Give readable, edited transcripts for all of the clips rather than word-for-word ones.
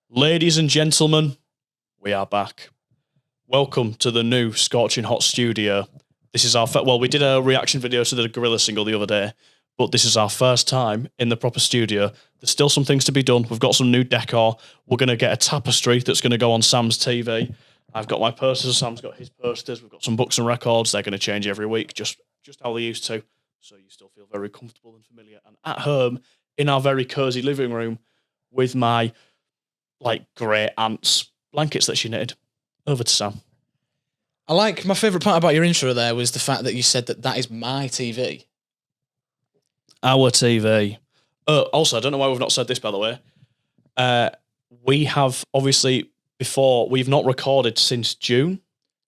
Ladies and gentlemen, we are back. Welcome to the new Scorching Hot studio. This is our we did a reaction video to the Gorilla single the other day, but this is our first time in the proper studio. There's still some things to be done. We've got some new decor. We're going to get a tapestry that's going to go on Sam's TV. I've got my posters. Sam's got his posters. We've got some books and records. They're going to change every week, just how they used to. So you still feel very comfortable and familiar and at home in our very cozy living room with my great aunt's blankets that she knitted. Over to Sam. I like, my favourite part about your intro there was the fact that you said that is my TV. Our TV. Also, I don't know why we've not said this, by the way. We have, obviously, we've not recorded since June.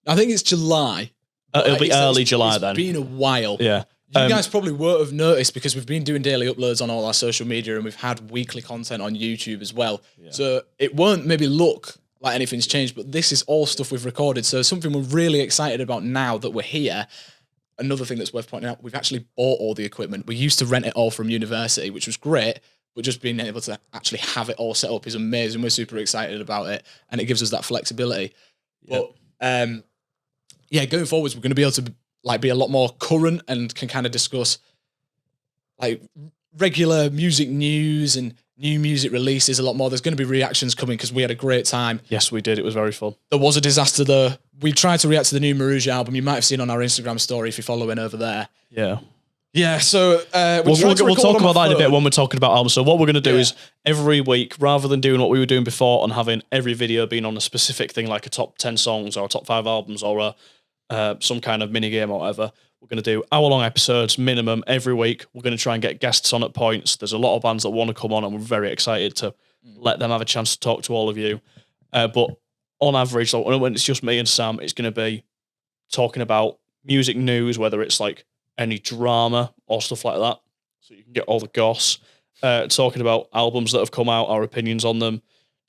I think it's July. It'll be early July then. It's been a while. Yeah. You guys probably won't have noticed because we've been doing daily uploads on all our social media and we've had weekly content on YouTube as well. Yeah. So it won't maybe look like anything's changed, but this is all stuff we've recorded. So something we're really excited about now that we're here. Another thing that's worth pointing out, we've actually bought all the equipment. We used to rent it all from university, which was great, but just being able to actually have it all set up is amazing. We're super excited about it and it gives us that flexibility. Yep. But going forwards, we're going to be able to be a lot more current and can kind of discuss regular music news and new music releases a lot more. There's going to be reactions coming because we had a great time. Yes, we did. It was very fun. There was a disaster though. We tried to react to the new Maruja album. You might have seen on our Instagram story if you're following over there. Yeah. Yeah, so we'll talk about that in a bit when we're talking about albums. So what we're going to do is every week, rather than doing what we were doing before and having every video being on a specific thing like a top 10 songs or a top 5 albums or some kind of mini game or whatever, we're going to do hour-long episodes minimum every week. We're going to try and get guests on at points. There's a lot of bands that want to come on and we're very excited to let them have a chance to talk to all of you. But on average, when it's just me and Sam, it's going to be talking about music news, whether it's any drama or stuff like that, so you can get all the goss. Talking about albums that have come out, our opinions on them,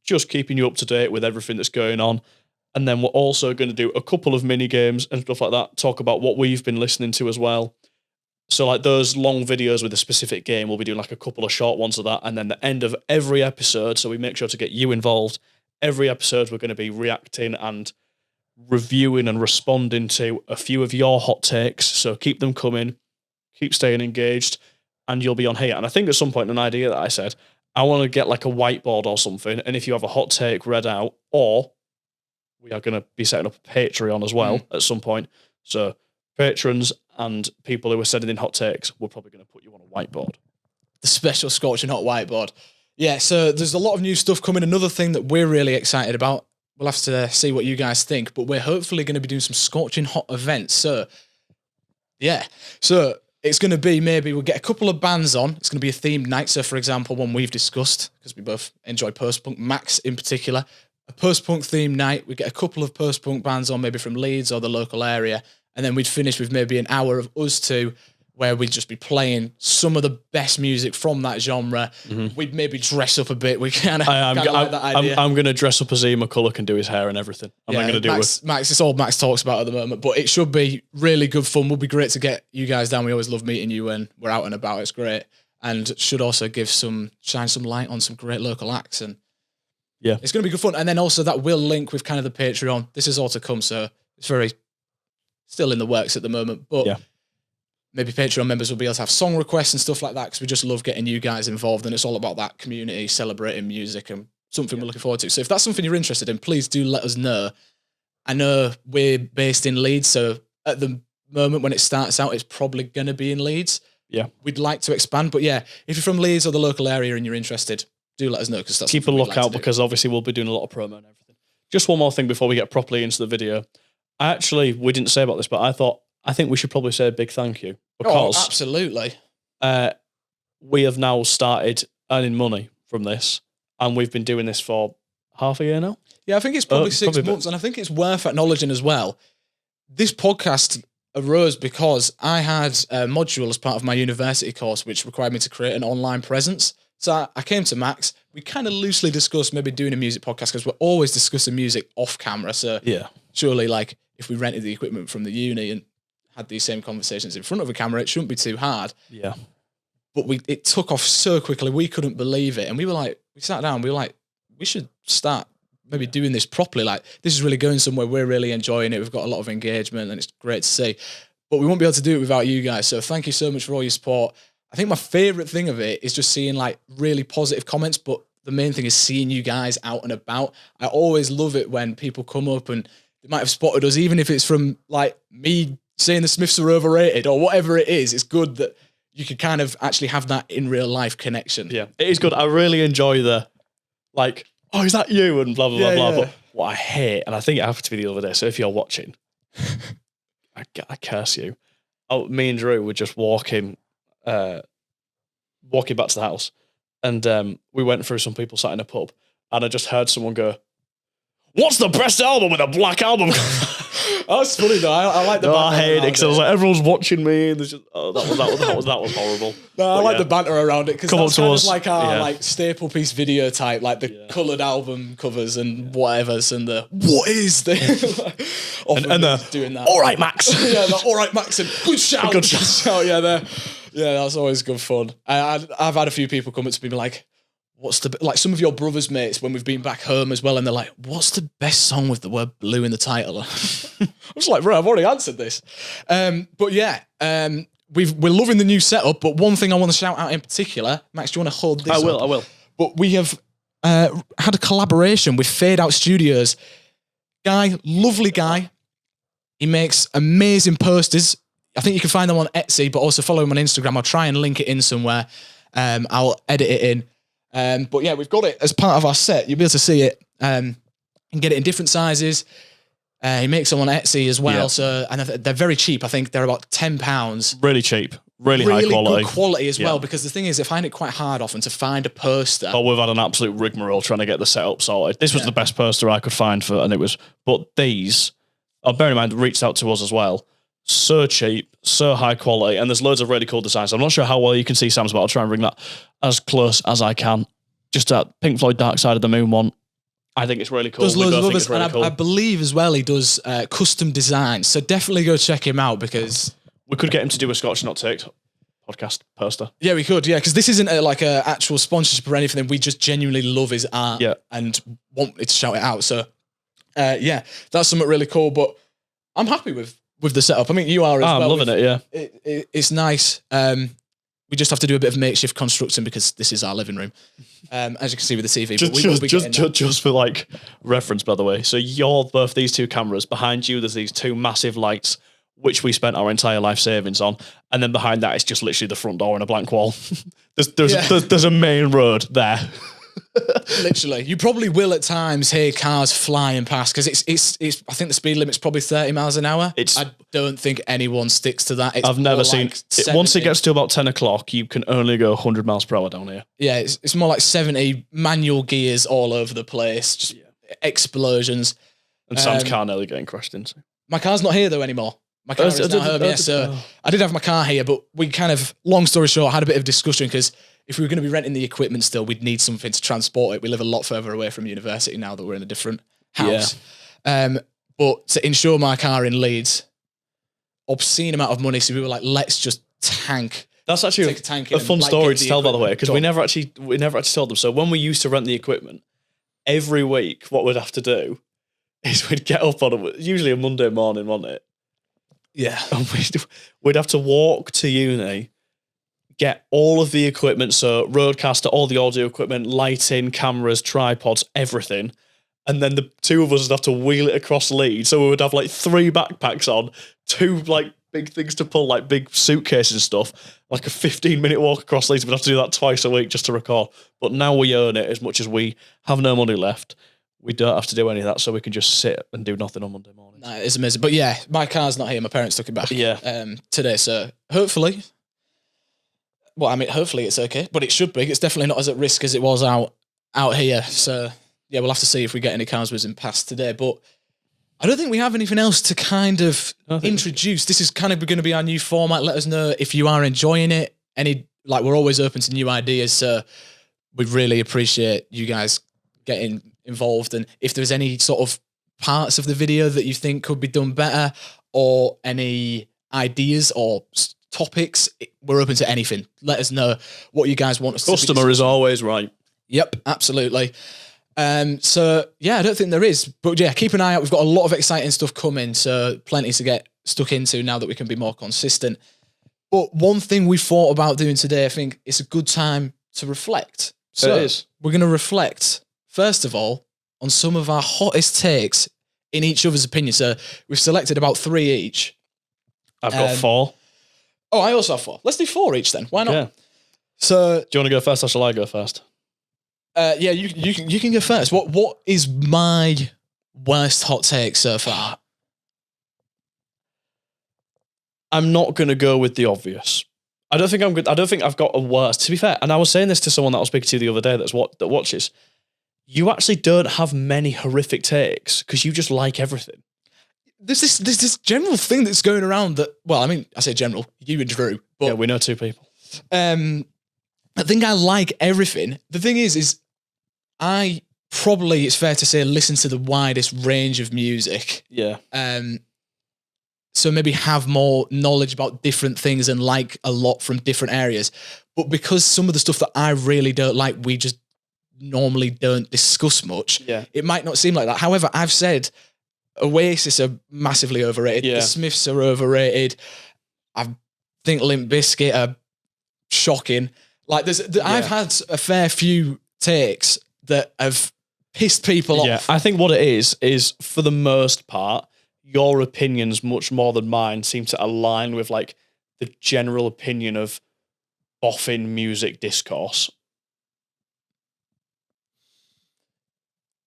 just keeping you up to date with everything that's going on. And then we're also going to do a couple of mini games and stuff like that, talk about what we've been listening to as well. So those long videos with a specific game, we'll be doing a couple of short ones of that. And then the end of every episode, so we make sure to get you involved. Every episode, we're going to be reacting and reviewing and responding to a few of your hot takes. So keep them coming, keep staying engaged, and you'll be on here. And I think at some point, an idea that I said, I want to get a whiteboard or something. And if you have a hot take read out, or we are going to be setting up a Patreon as well at some point. So patrons and people who are sending in hot takes, we're probably going to put you on a whiteboard. The special Scorching Hot whiteboard. Yeah, so there's a lot of new stuff coming. Another thing that we're really excited about, we'll have to see what you guys think, but we're hopefully going to be doing some Scorching Hot events. So, yeah. So it's going to be maybe we'll get a couple of bands on. It's going to be a themed night. So, for example, one we've discussed, because we both enjoy post-punk, Max in particular, a post-punk themed night. We'd get a couple of post-punk bands on, maybe from Leeds or the local area, and then we'd finish with maybe an hour of us two, where we'd just be playing some of the best music from that genre. Mm-hmm. We'd maybe dress up a bit. We kind of like that idea. I'm going to dress up as Ian McCulloch and do his hair and everything. I'm going to do Max. It's all Max talks about at the moment, but it should be really good fun. Would be great to get you guys down. We always love meeting you when we're out and about. It's great, and should also shine some light on some great local acts. And yeah, it's going to be good fun. And then also that will link with kind of the Patreon. This is all to come, so it's very still in the works at the moment. But maybe Patreon members will be able to have song requests and stuff like that, because we just love getting you guys involved, and it's all about that community celebrating music and something we're looking forward to. So if that's something you're interested in, please do let us know. I know we're based in Leeds, so at the moment when it starts out, it's probably going to be in Leeds. Yeah. We'd like to expand, but yeah, if you're from Leeds or the local area and you're interested, do let us know, because that's keep a lookout, because obviously we'll be doing a lot of promo and everything. Just one more thing before we get properly into the video. We didn't say about this, but I think we should probably say a big thank you, because absolutely. We have now started earning money from this, and we've been doing this for half a year now. Yeah, I think it's probably 6 months, and I think it's worth acknowledging as well. This podcast arose because I had a module as part of my university course which required me to create an online presence. So I came to Max. We kind of loosely discussed maybe doing a music podcast, because we're always discussing music off camera. So surely, if we rented the equipment from the uni and had these same conversations in front of a camera, it shouldn't be too hard. Yeah. But it took off so quickly. We couldn't believe it. And we sat down, we we should start maybe doing this properly. Like, this is really going somewhere. We're really enjoying it. We've got a lot of engagement and it's great to see. But we won't be able to do it without you guys. So thank you so much for all your support. I think my favorite thing of it is just seeing like really positive comments, but the main thing is seeing you guys out and about. I always love it when people come up and they might have spotted us, even if it's from like me saying the Smiths are overrated or whatever it is. It's good that you can kind of actually have that in real life connection. Yeah, it is good. I really enjoy the, like, oh, is that you? And blah, blah, blah, blah. But what I hate, and I think it happened to me the other day, so if you're watching, I curse you. Oh, me and Drew were just walking back to the house, and we went through some people sat in a pub, and I just heard someone go, "What's the best album with a black album?" That's funny though. I like the banter. I hate it because I was like, everyone's watching me, and there's just, that was horrible. No, I like the banter around it because that's kind of like our like staple piece video type, like the coloured album covers and whatever's, and the what is this? and the doing that. All right, Max. The all right, Max, and good shout. Good shout. Yeah, that's always good fun. I've had a few people come up to me and be like, what's the, like some of your brother's mates when we've been back home as well, and they're like, what's the best song with the word blue in the title? I was like, bro, I've already answered this. But yeah, we're loving the new setup, but one thing I want to shout out in particular, Max, do you want to hold this I up? will. But we have had a collaboration with Fade Out Studios. Guy, lovely guy. He makes amazing posters. I think you can find them on Etsy, but also follow him on Instagram. I'll try and link it in somewhere. I'll edit it in. But yeah, we've got it as part of our set. You'll be able to see it and get it in different sizes. He makes them on Etsy as well. So, and they're very cheap. I think they're about £10. Really cheap. Really high quality. Good quality as well, because the thing is, I find it quite hard often to find a poster. But we've had an absolute rigmarole trying to get the setup sorted. This was the best poster I could find but these, bear in mind, reached out to us as well. So cheap, so high quality, and there's loads of really cool designs. I'm not sure how well you can see Sam's, but I'll try and bring that as close as I can. Just that Pink Floyd Dark Side of the Moon one. I think it's really cool. Does loads of others, really and I believe as well he does custom designs. So definitely go check him out, because we could get him to do a Scorching Not Take podcast poster. Yeah, we could. Yeah, because this isn't like a actual sponsorship or anything. We just genuinely love his art and want to shout it out. So yeah, that's something really cool. But I'm happy with the setup. I mean, you are as well. I'm loving it. Yeah, it's nice. We just have to do a bit of makeshift constructing because this is our living room, as you can see with the TV. Just for like reference, by the way. So you're both these two cameras. Behind you, there's these two massive lights, which we spent our entire life savings on, and then behind that, it's just literally the front door and a blank wall. There's a main road there. Literally, you probably will at times hear cars flying past because it's. I think the speed limit's probably 30 miles an hour. I don't think anyone sticks to that. I've never seen. Once it gets to about 10 o'clock, you can only go 100 miles per hour down here. Yeah, it's more like 70 manual gears all over the place, just explosions. And Sam's car nearly getting crashed into. My car's not here though anymore. My car is not home. So I did have my car here, but we kind of, long story short, had a bit of discussion because if we were going to be renting the equipment still, we'd need something to transport it. We live a lot further away from university now that we're in a different house. Yeah. But to insure my car in Leeds, obscene amount of money. So we were like, let's just tank. That's actually a fun story to tell, by the way, because we never actually told them. So when we used to rent the equipment, every week, what we'd have to do is we'd get up on usually a Monday morning, wasn't it? Yeah. And we'd have to walk to uni, get all of the equipment, so roadcaster, all the audio equipment, lighting, cameras, tripods, everything. And then the two of us would have to wheel it across Leeds. So we would have like 3 backpacks on, 2 like big things to pull, like big suitcases and stuff, like a 15-minute walk across Leeds. We'd have to do that twice a week just to record. But now we own it, as much as we have no money left, we don't have to do any of that, so we can just sit and do nothing on Monday morning. Nah, it's amazing. But yeah, my car's not here. My parents took it back today. So hopefully, hopefully it's okay. But it should be. It's definitely not as at risk as it was out here. So yeah, we'll have to see if we get any cars whizzing past today. But I don't think we have anything else to kind of introduce. This is kind of going to be our new format. Let us know if you are enjoying it. We're always open to new ideas. So we really appreciate you guys getting involved, and if there's any sort of parts of the video that you think could be done better, or any ideas or topics, we're open to anything. Let us know what you guys want us to do. Customer is always right. Yep, absolutely. So yeah, I don't think there is, but yeah, keep an eye out. We've got a lot of exciting stuff coming, so plenty to get stuck into now that we can be more consistent. But one thing we thought about doing today, I think it's a good time to reflect. So it is. We're going to reflect, first of all, on some of our hottest takes in each other's opinion. So we've selected about 3 each. I've got 4. Oh, I also have 4. Let's do 4 each then. Why not? Okay. So Do you want to go first or shall I go first? yeah, you can go first. What is my worst hot take so far? I'm not going to go with the obvious. I don't think I'm good. I don't think I've got a worst. To be fair, and I was saying this to someone that I was speaking to the other day that watches. You actually don't have many horrific takes because you just like everything. There's this general thing that's going around that. Well, I mean, I say general. You and Drew, but Yeah, we know 2 people. I think I like everything. The thing is I probably, it's fair to say, listen to the widest range of music. Yeah. So maybe have more knowledge about different things and like a lot from different areas. But because some of the stuff that I really don't like, we just normally don't discuss much. Yeah. It might not seem like that. However, I've said Oasis are massively overrated. Yeah. The Smiths are overrated. I think Limp Bizkit are shocking. Like I've had a fair few takes that have pissed people off. I think what it is for the most part, your opinions much more than mine seem to align with like the general opinion of boffin music discourse.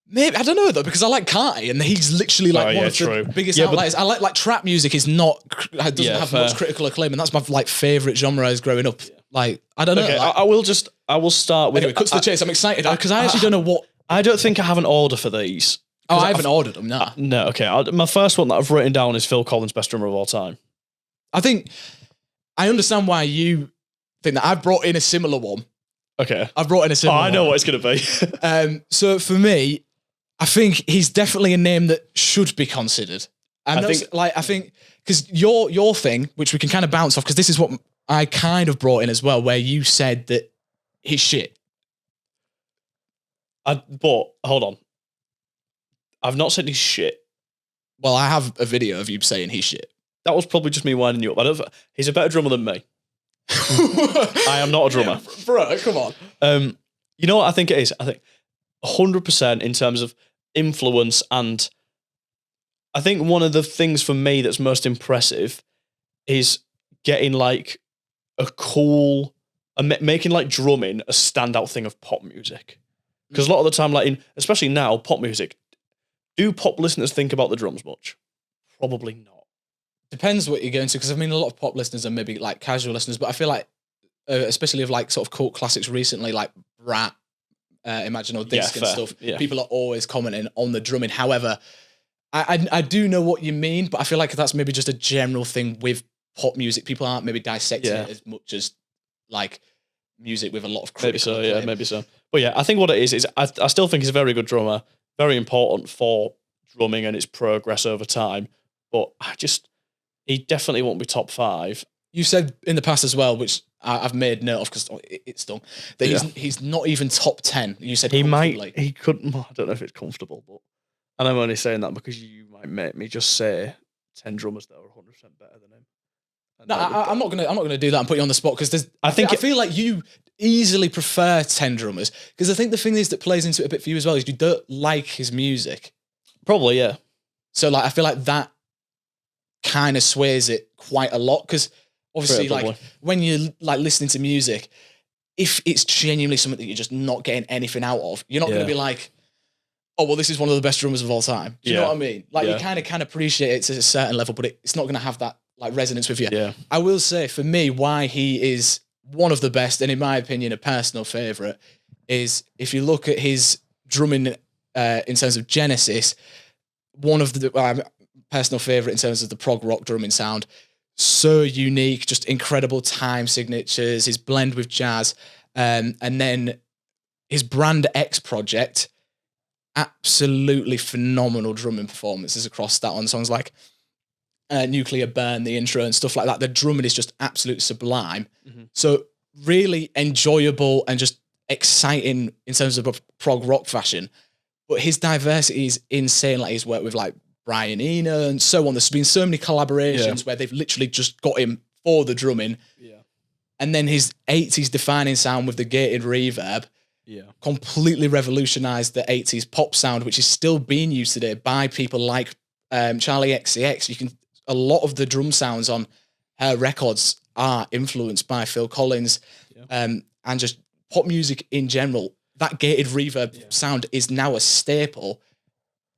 Maybe I don't know though, because I like Carti and he's literally like one of the biggest outliers. I like trap music is not doesn't have much critical acclaim, and that's my like favorite genre as growing up. Like I don't know. Okay, like, I will start with. Anyway, cut to the chase. I'm excited because I actually don't know what. I don't think I have an order for these. Oh, I haven't ordered them. No. No. Okay. My first one that I've written down is Phil Collins' best drummer of all time. I think I understand why you think that. I've brought in a similar one. Okay. I've brought in a similar. I know one. what it's going to be. So for me, I think he's definitely a name that should be considered. I think because your thing, which we can kind of bounce off, because this is what I kind of brought in as well, where you said that he's shit. But hold on, I've not said he's shit. Well, I have a video of you saying he's shit. That was probably just me winding you up. He's a better drummer than me. I am not a drummer, bro. Come on. You know what I think it is? I think 100% in terms of influence, and I think one of the things for me that's most impressive is getting like a cool, making like drumming a standout thing of pop music. Because a lot of the time, like especially now, pop music, do pop listeners think about the drums much? Probably not. Depends what you're going to, because I mean, a lot of pop listeners are maybe like casual listeners, but I feel like, especially of like sort of cult classics recently, like Brat, Imagine or Disc and stuff, people are always commenting on the drumming. However, I do know what you mean, but I feel like that's maybe just a general thing with pop music. People aren't maybe dissecting it as much as like music with a lot of critical acclaim. Maybe so. But yeah, I think what it is I still think he's a very good drummer, very important for drumming and its progress over time. But he definitely won't be top 5. You said in the past as well, which I've made note of because it's stung, that he's not even top 10. You said he couldn't. I don't know if it's comfortable, but and I'm only saying that because you might make me just say 10 drummers that are 100% better than him. No, I'm not gonna do that and put you on the spot because I feel like you easily prefer 10 drummers because I think the thing is that plays into it a bit for you as well is you don't like his music. Probably, yeah. So like I feel like that kind of sways it quite a lot because obviously like when you're like listening to music, if it's genuinely something that you're just not getting anything out of, you're not going to be like, oh well, this is one of the best drummers of all time. Do you know what I mean? Like you kind of can appreciate it to a certain level, but it's not going to have that like resonance with you. Yeah. I will say for me, why he is one of the best, and in my opinion, a personal favorite, is if you look at his drumming in terms of Genesis, one of the personal favorite in terms of the prog rock drumming sound. So unique, just incredible time signatures, his blend with jazz, and then his Brand X project, absolutely phenomenal drumming performances across that on songs like Nuclear Burn, the intro and stuff like that. The drumming is just absolutely sublime. Mm-hmm. So really enjoyable and just exciting in terms of a prog rock fashion. but his diversity is insane. Like he's worked with like Brian Eno and so on. There's been so many collaborations where they've literally just got him for the drumming. Yeah. And then his 80s defining sound with the gated reverb completely revolutionized the 80s pop sound, which is still being used today by people like Charlie XCX. A lot of the drum sounds on her records are influenced by Phil Collins, and just pop music in general. That gated reverb sound is now a staple.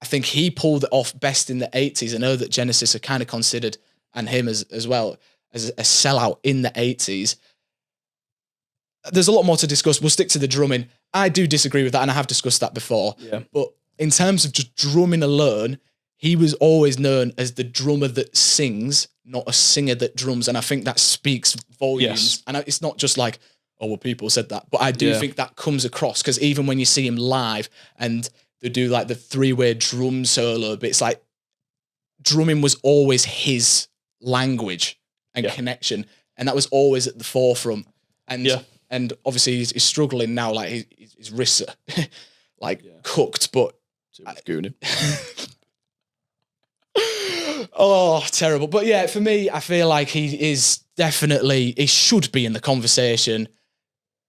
I think he pulled it off best in the 80s. I know that Genesis are kind of considered, and him as well, as a sellout in the 80s. There's a lot more to discuss. We'll stick to the drumming. I do disagree with that, and I have discussed that before. Yeah. But in terms of just drumming alone, he was always known as the drummer that sings, not a singer that drums. And I think that speaks volumes. Yes. And it's not just like, oh, well, people said that. But I do think that comes across, because even when you see him live and they do like the 3-way drum solo, but it's like drumming was always his language and connection. And that was always at the forefront. And obviously he's struggling now, like his wrists are like cooked, but oh, terrible. But yeah, for me, I feel like he should be in the conversation.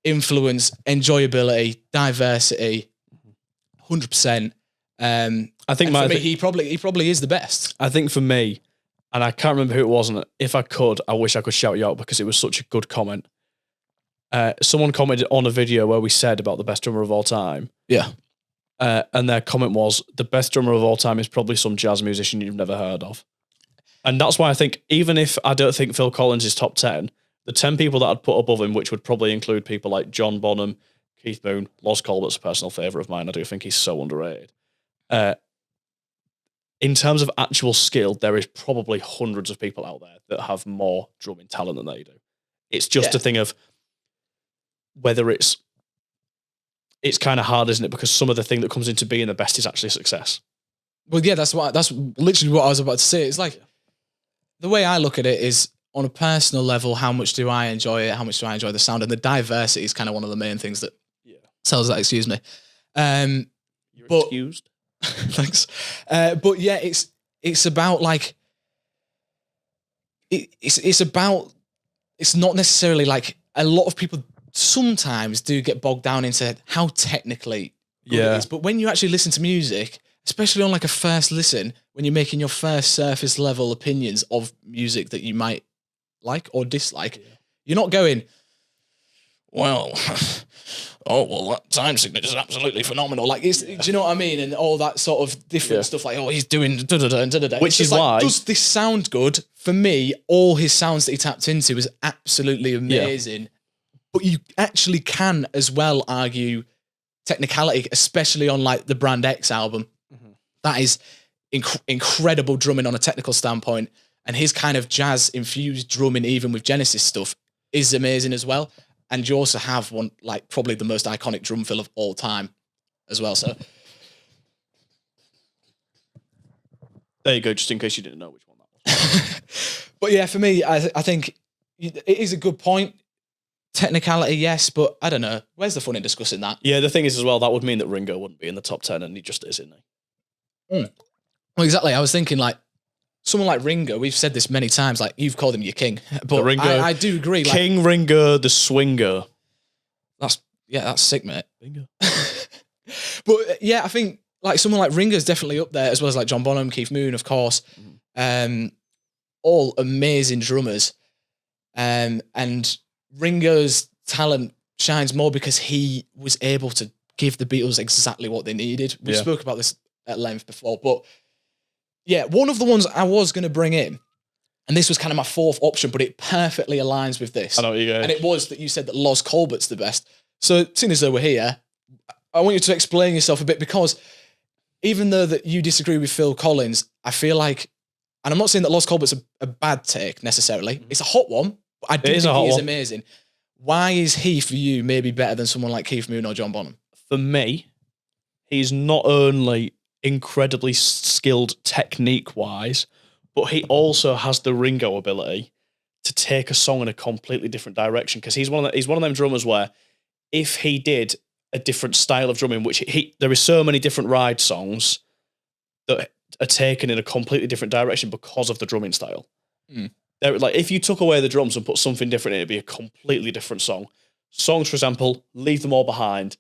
Influence, enjoyability, diversity, 100%. I think for me, he probably is the best. I think for me, and I can't remember who it was, and if I could, I wish I could shout you out because it was such a good comment. Someone commented on a video where we said about the best drummer of all time. Yeah. And their comment was, the best drummer of all time is probably some jazz musician you've never heard of. And that's why I think, even if I don't think Phil Collins is top 10, the 10 people that I'd put above him, which would probably include people like John Bonham, Keith Moon, Loz Colbert's a personal favourite of mine. I do think he's so underrated. In terms of actual skill, there is probably hundreds of people out there that have more drumming talent than they do. It's just a thing of whether it's kind of hard, isn't it? Because some of the thing that comes into being the best is actually success. Well, yeah, that's literally what I was about to say. It's like, the way I look at it is, on a personal level, how much do I enjoy it? How much do I enjoy the sound? And the diversity is kind of one of the main things that sells that, excuse me. You're excused. Thanks. But yeah, it's about like, it's not necessarily like, a lot of people sometimes do get bogged down into how technically good it is. But when you actually listen to music, especially on like a first listen, when you're making your first surface level opinions of music that you might like or dislike, you're not going, well, that time signature is absolutely phenomenal. Like, do you know what I mean? And all that sort of different stuff, like, oh, he's doing da-da-da and da-da-da. Which is why, does this sound good? For me, all his sounds that he tapped into was absolutely amazing. Yeah. But you actually can as well argue technicality, especially on like the Brand X album. Mm-hmm. That is incredible drumming on a technical standpoint. And his kind of jazz-infused drumming, even with Genesis stuff, is amazing as well. And you also have one, like, probably the most iconic drum fill of all time as well. So there you go, just in case you didn't know which one that was. But yeah, for me, I think it is a good point. Technicality, yes, but I don't know. Where's the fun in discussing that? Yeah, the thing is as well, that would mean that Ringo wouldn't be in the top 10, and he just is, isn't he? Mm. Well, exactly. I was thinking, like, someone like Ringo, we've said this many times, like, you've called him your king. But Ringo, I do agree. King like, Ringo, the swinger. That's sick, mate. Ringo. But yeah, I think, like, someone like Ringo's definitely up there, as well as, like, John Bonham, Keith Moon, of course. All amazing drummers. And Ringo's talent shines more because he was able to give the Beatles exactly what they needed. We spoke about this at length before, but yeah, one of the ones I was going to bring in, and this was kind of my fourth option, but it perfectly aligns with this. I know what you go. And it was that you said that Loz Colbert's the best. So, seeing as though we're here, I want you to explain yourself a bit, because even though that you disagree with Phil Collins, I feel like, and I'm not saying that Loz Colbert's a bad take necessarily. It's a hot one, but I do think he is amazing. Why is he, for you, maybe better than someone like Keith Moon or John Bonham? For me, he's not only incredibly skilled technique-wise, but he also has the Ringo ability to take a song in a completely different direction, because he's one of them drummers where if he did a different style of drumming, which there is so many different ride songs that are taken in a completely different direction because of the drumming style. Like if you took away the drums and put something different in, it'd be a completely different song. Songs, for example, Leave Them All Behind.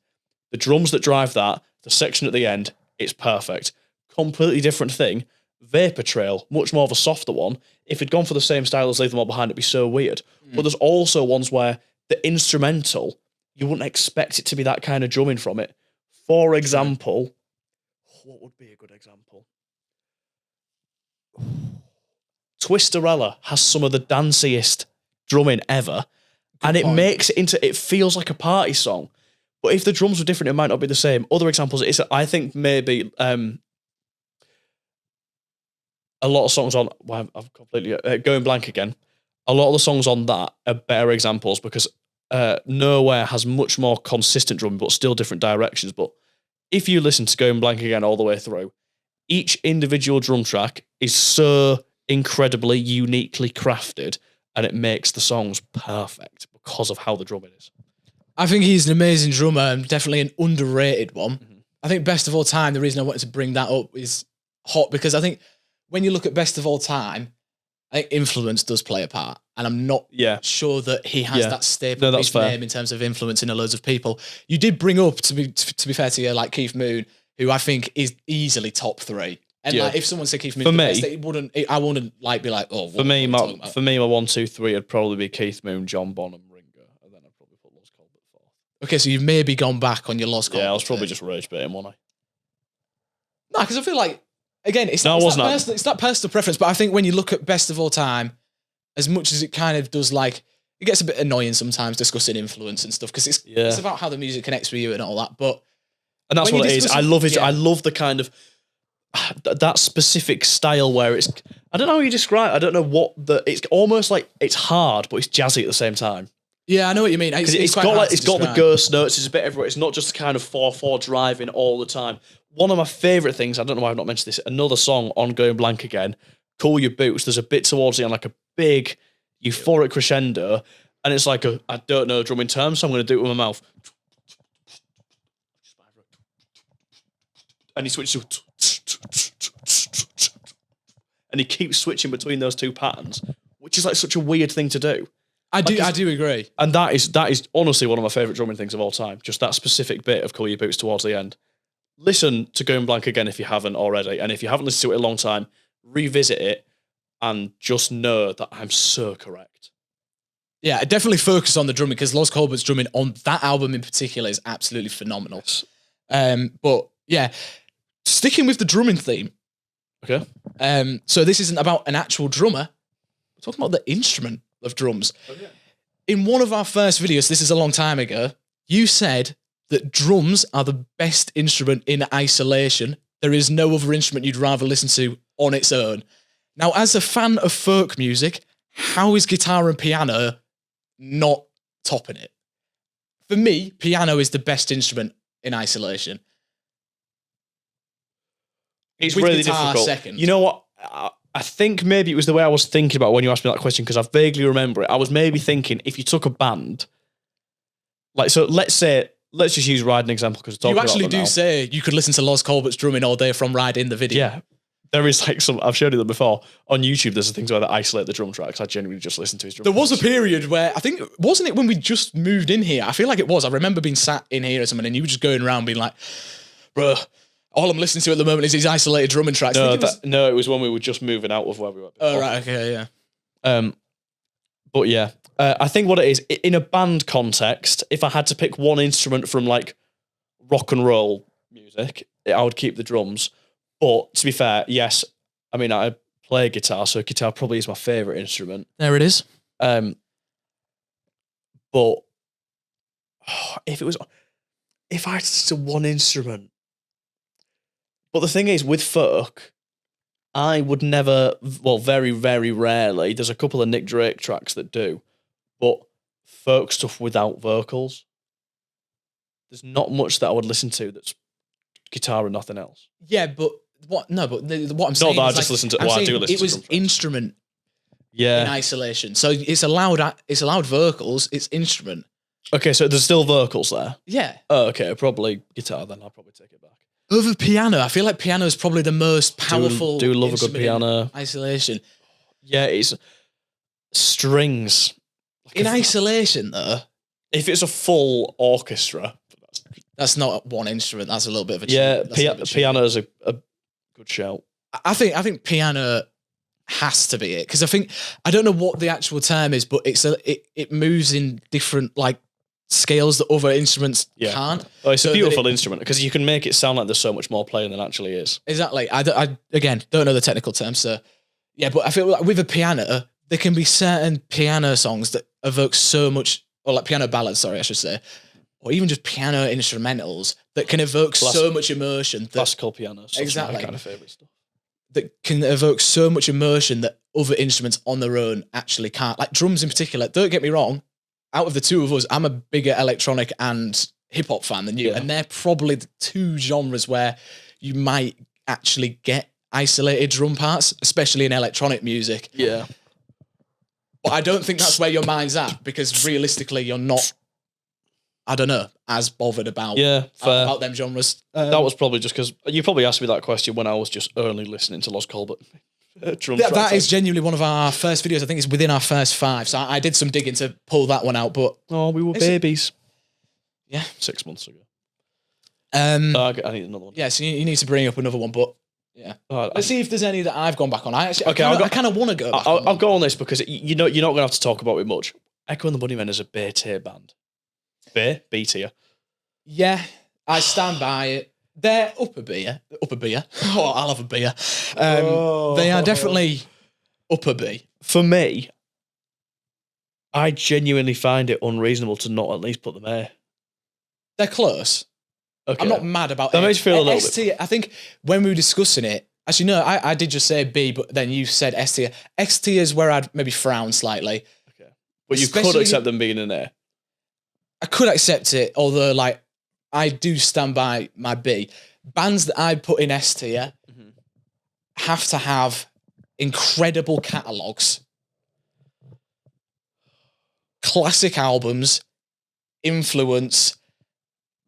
The drums that drive that, the section at the end, it's perfect. Completely different thing. Vapor Trail, much more of a softer one. If it'd gone for the same style as Leave Them All Behind, it'd be so weird. But there's also ones where the instrumental, you wouldn't expect it to be that kind of drumming from it. For example, what would be a good example? Twisterella has some of the danciest drumming ever, and it makes it into, it feels like a party song. But if the drums were different, it might not be the same. Other examples, I think maybe a lot of songs on, well, I've completely going blank again. A lot of the songs on that are better examples because Nowhere has much more consistent drumming, but still different directions. But if you listen to Going Blank Again all the way through, each individual drum track is so incredibly uniquely crafted, and it makes the songs perfect because of how the drumming is. I think he's an amazing drummer and definitely an underrated one. I think Best of All Time, the reason I wanted to bring that up is hot because I think when you look at Best of All Time, I think influence does play a part. And I'm not sure that he has that staple of his name in terms of influencing loads of people. You did bring up, to be fair to you, like Keith Moon, who I think is easily top 3. And like, if someone said Keith Moon, I wouldn't like be like, oh. For me, my 1, 2, 3 would probably be Keith Moon, John Bonham, Ringo, and then I'd probably put Lost Colbert 4th. Okay, so you've maybe gone back on your Lost Colbert. Yeah, I was probably just rage baiting, wasn't I? No, because I feel like, again, it's that personal preference, but I think when you look at Best of All Time, as much as it kind of does, like, it gets a bit annoying sometimes discussing influence and stuff because it's about how the music connects with you and all that. And that's what it is. I love it. I love the kind of that specific style where it's. I don't know how you describe. I don't know it's almost like it's hard, but it's jazzy at the same time. Yeah, I know what you mean. It's got the ghost notes. It's a bit everywhere. It's not just kind of 4/4 driving all the time. One of my favourite things, I don't know why I've not mentioned this, another song on Going Blank Again, Cool Your Boots, there's a bit towards the end, like a big euphoric crescendo, and it's like I don't know drumming terms, so I'm going to do it with my mouth. And he switches to... And he keeps switching between those two patterns, which is like such a weird thing to do. I do agree. And that is honestly one of my favourite drumming things of all time, just that specific bit of Cool Your Boots towards the end. Listen to Going Blank Again if you haven't already, and if you haven't listened to it in a long time, revisit it and just know that I'm so correct. Yeah, definitely focus on the drumming because Lost Colbert's drumming on that album in particular is absolutely phenomenal. But yeah, sticking with the drumming theme. Okay. So this isn't about an actual drummer. We're talking about the instrument of drums. Okay. In one of our first videos, this is a long time ago, you said that drums are the best instrument in isolation. There is no other instrument you'd rather listen to on its own. Now, as a fan of folk music, how is guitar and piano not topping it? For me, piano is the best instrument in isolation. It's really difficult. Second. You know what? I think maybe it was the way I was thinking about when you asked me that question because I vaguely remember it. I was maybe thinking if you took a band, like, so let's just use Ride an example because you actually do say you could listen to Lost Colbert's drumming all day from Ride in the video. Yeah. There is like I've showed you them before. On YouTube, there's things where they isolate the drum tracks. I genuinely just listen to his drum tracks. There was a period where, I think, wasn't it when we just moved in here? I feel like it was. I remember being sat in here or something and you were just going around being like, bro, all I'm listening to at the moment is these isolated drumming tracks. No, it was when we were just moving out of where we were before. Oh, right, okay, yeah. But yeah, I think what it is, in a band context, if I had to pick one instrument from like rock and roll music, I would keep the drums. But to be fair, yes, I mean, I play guitar, so guitar probably is my favourite instrument. There it is. But if I had to one instrument, but the thing is, with folk, I would never, well, very, very rarely, there's a couple of Nick Drake tracks that do, but folk stuff without vocals, there's not much that I would listen to that's guitar and nothing else. Yeah, but what I'm saying is I just listen to. I do listen. It was instrument. Yeah. In isolation, so it's allowed vocals. It's instrument. Okay, so there's still vocals there. Yeah. Oh, okay, probably guitar. Then I'll probably take it back. Over piano, I feel like piano is probably the most powerful. Do love a good instrument piano. in isolation. Yeah, it's strings. In isolation, though, If it's a full orchestra, that's not one instrument. That's a little bit of a cheat. yeah, That's a little bit cheating. piano is a good shout. I think piano has to be it because I don't know what the actual term is, but it moves in different like scales that other instruments can't. Oh, it's a beautiful instrument because you can make it sound like there's so much more playing than actually is. Exactly. I again don't know the technical terms, so yeah. But I feel like with a piano, there can be certain piano songs that evoke so much, or like piano ballads, sorry, I should say, or even just piano instrumentals that can evoke so much emotion. Classical piano, exactly, my kind of favorite stuff. That can evoke so much emotion that other instruments on their own actually can't. Like drums in particular. Don't get me wrong. Out of the two of us, I'm a bigger electronic and hip hop fan than you, and they're probably the two genres where you might actually get isolated drum parts, especially in electronic music. Yeah. But I don't think that's where your mind's at because realistically, you're not, I don't know, as bothered about them genres. That was probably just because you probably asked me that question when I was just only listening to Los Colbert. That is genuinely one of our first videos. I think it's within our first 5. So I did some digging to pull that one out. But we were babies. Yeah, 6 months ago. I need another one. Yeah, so you need to bring up another one, but yeah. Let's see if there's any that I've gone back on. I kind of want to go back I'll go on this because you're not going to have to talk about it much. Echo and the Bunnymen is a B tier band. B tier. Yeah, I stand by it. They're upper beer. Oh, I'll have a beer. They are definitely upper B. For me, I genuinely find it unreasonable to not at least put them A. They're close. Okay. I'm not mad about that. That makes you feel a little S-tier, I think when we were discussing it, actually, no, I did just say B, but then you said S tier. X tier is where I'd maybe frown slightly. Okay. But you could accept them being in A. I could accept it, although, like, I do stand by my B. Bands that I put in S tier have to have incredible catalogues, classic albums, influence,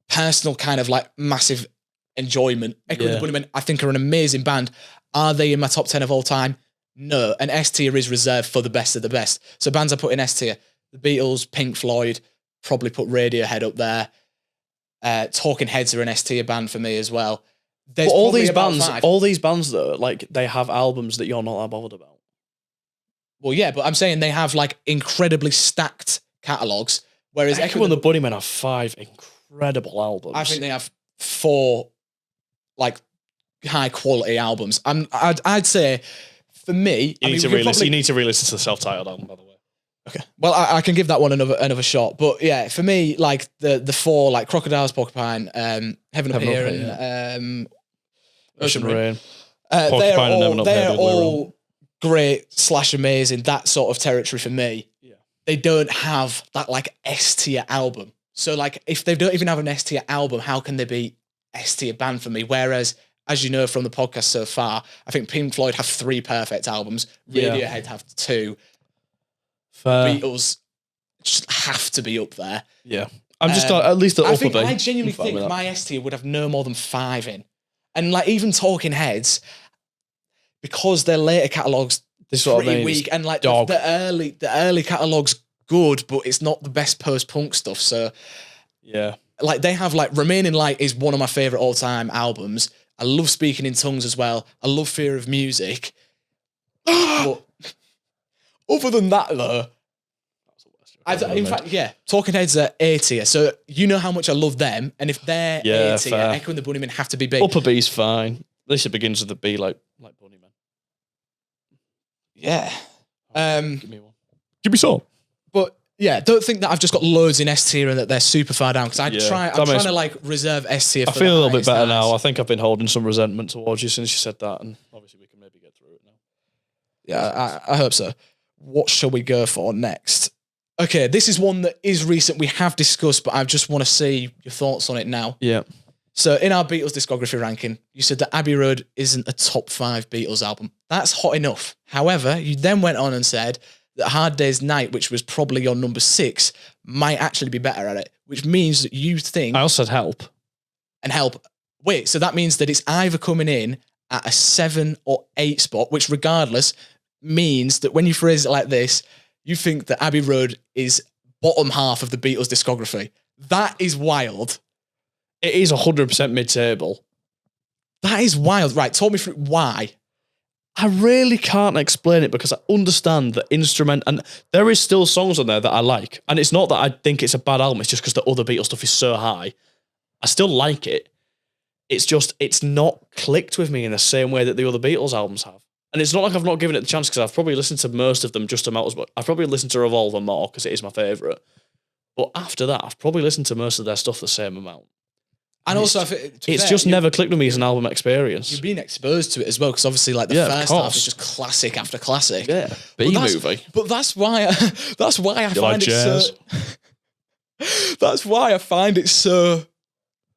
personal kind of like massive enjoyment. Echo and the Bunnymen, I think, are an amazing band. Are they in my top 10 of all time? No. And S tier is reserved for the best of the best. So bands I put in S tier, the Beatles, Pink Floyd, probably put Radiohead up there. Talking Heads are an S tier band for me as well. There's all these bands though, like they have albums that you're not that bothered about. Well, yeah, but I'm saying they have like incredibly stacked catalogues, whereas Echo and the Bunnymen have 5 incredible albums. I think they have 4 like high quality albums. I'd say for me, you need to re-listen to the self-titled album, by the way. Okay. Well, I can give that one another shot, but yeah, for me, like the 4, like Crocodiles, Porcupine, Heaven Up Here, and Ocean Rain. They're all great / amazing. That sort of territory for me. Yeah. They don't have that like S tier album. So like, if they don't even have an S tier album, how can they be S tier band for me? Whereas, as you know from the podcast so far, I think Pink Floyd have 3 perfect albums. Radiohead have 2. Beatles just have to be up there. Yeah. I'm just at least the upper B. I genuinely think my S tier would have no more than 5 in. And like even Talking Heads, because their later catalogues pretty weak, and like the early catalogue's good, but it's not the best post-punk stuff. So yeah. Like they have like Remaining Light is one of my favourite all-time albums. I love Speaking in Tongues as well. I love Fear of Music. But other than that, though, in fact, Talking Heads are A tier, so you know how much I love them, and if they're A tier, Echo and the Bunnymen have to be B. Upper B's fine. At least it begins with a B, like Bunnymen. Yeah. Give me one. Give me some. But yeah, don't think that I've just got loads in S tier and that they're super far down, because I'm trying to like reserve S tier. I feel a little bit better now. I think I've been holding some resentment towards you since you said that, and obviously we can maybe get through it now. Yeah, I hope so. What shall we go for next? Okay, this is one that is recent. We have discussed, but I just want to see your thoughts on it now. Yeah. So in our Beatles discography ranking, you said that Abbey Road isn't a top 5 Beatles album. That's hot enough. However, you then went on and said that Hard Day's Night, which was probably your number 6, might actually be better at it, which means that you think... I also said Help. And Help. Wait, so that means that it's either coming in at a 7 or 8 spot, which regardless means that when you phrase it like this, you think that Abbey Road is bottom half of the Beatles discography. That is wild. It is 100% mid-table. That is wild. Right, talk me through why. I really can't explain it because I understand the instrument, and there is still songs on there that I like. And it's not that I think it's a bad album, it's just because the other Beatles stuff is so high. I still like it. It's just, it's not clicked with me in the same way that the other Beatles albums have. And it's not like I've not given it the chance, because I've probably listened to most of them just about as much. I've probably listened to Revolver more because it is my favourite. But after that, I've probably listened to most of their stuff the same amount. And also, it's just never clicked with me as an album experience. You've been exposed to it as well, because obviously, like the first half is just classic after classic. Yeah, B-movie. But that's why I find it so. That's why I find it so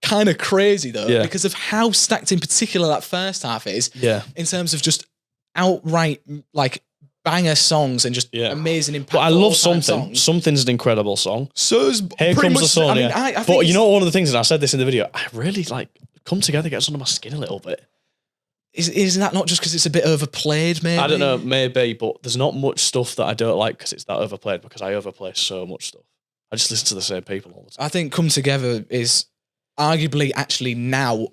kind of crazy though, because of how stacked in particular that first half is. Yeah, in terms of just outright like banger songs and just amazing impact. But I love Something. Something's an incredible song. So's Here Comes the Sun. I but you know, one of the things, and I said this in the video, I really like Come Together gets under my skin a little bit. Isn't that not just because it's a bit overplayed, maybe? I don't know, maybe, but there's not much stuff that I don't like because it's that overplayed, because I overplay so much stuff. I just listen to the same people all the time. I think Come Together is arguably actually now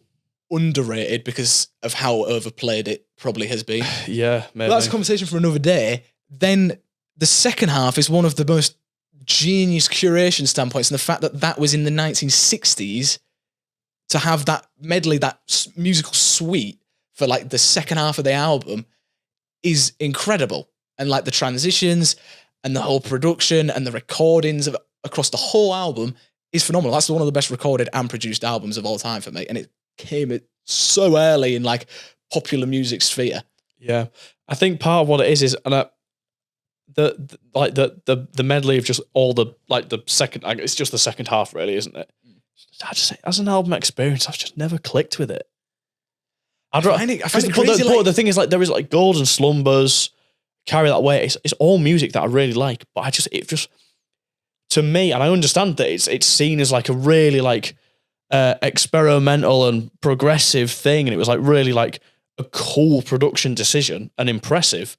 underrated because of how overplayed it probably has been. Yeah, maybe. But that's a conversation for another day. Then the second half is one of the most genius curation standpoints, and the fact that that was in the 1960s to have that medley, that musical suite for like the second half of the album is incredible. And like the transitions and the whole production and the recordings of across the whole album is phenomenal. That's one of the best recorded and produced albums of all time for me. And it came so early in like popular music sphere. Yeah. I think part of what it is and the medley of just all the, like the second, it's just the second half really, isn't it? I just say, as an album experience, I've just never clicked with it. I find it crazy. But the thing is, like, there is like Golden Slumbers, Carry That Weight. It's all music that I really like, but it just to me, and I understand that it's seen as like a really like experimental and progressive thing, and it was like really like a cool production decision and impressive.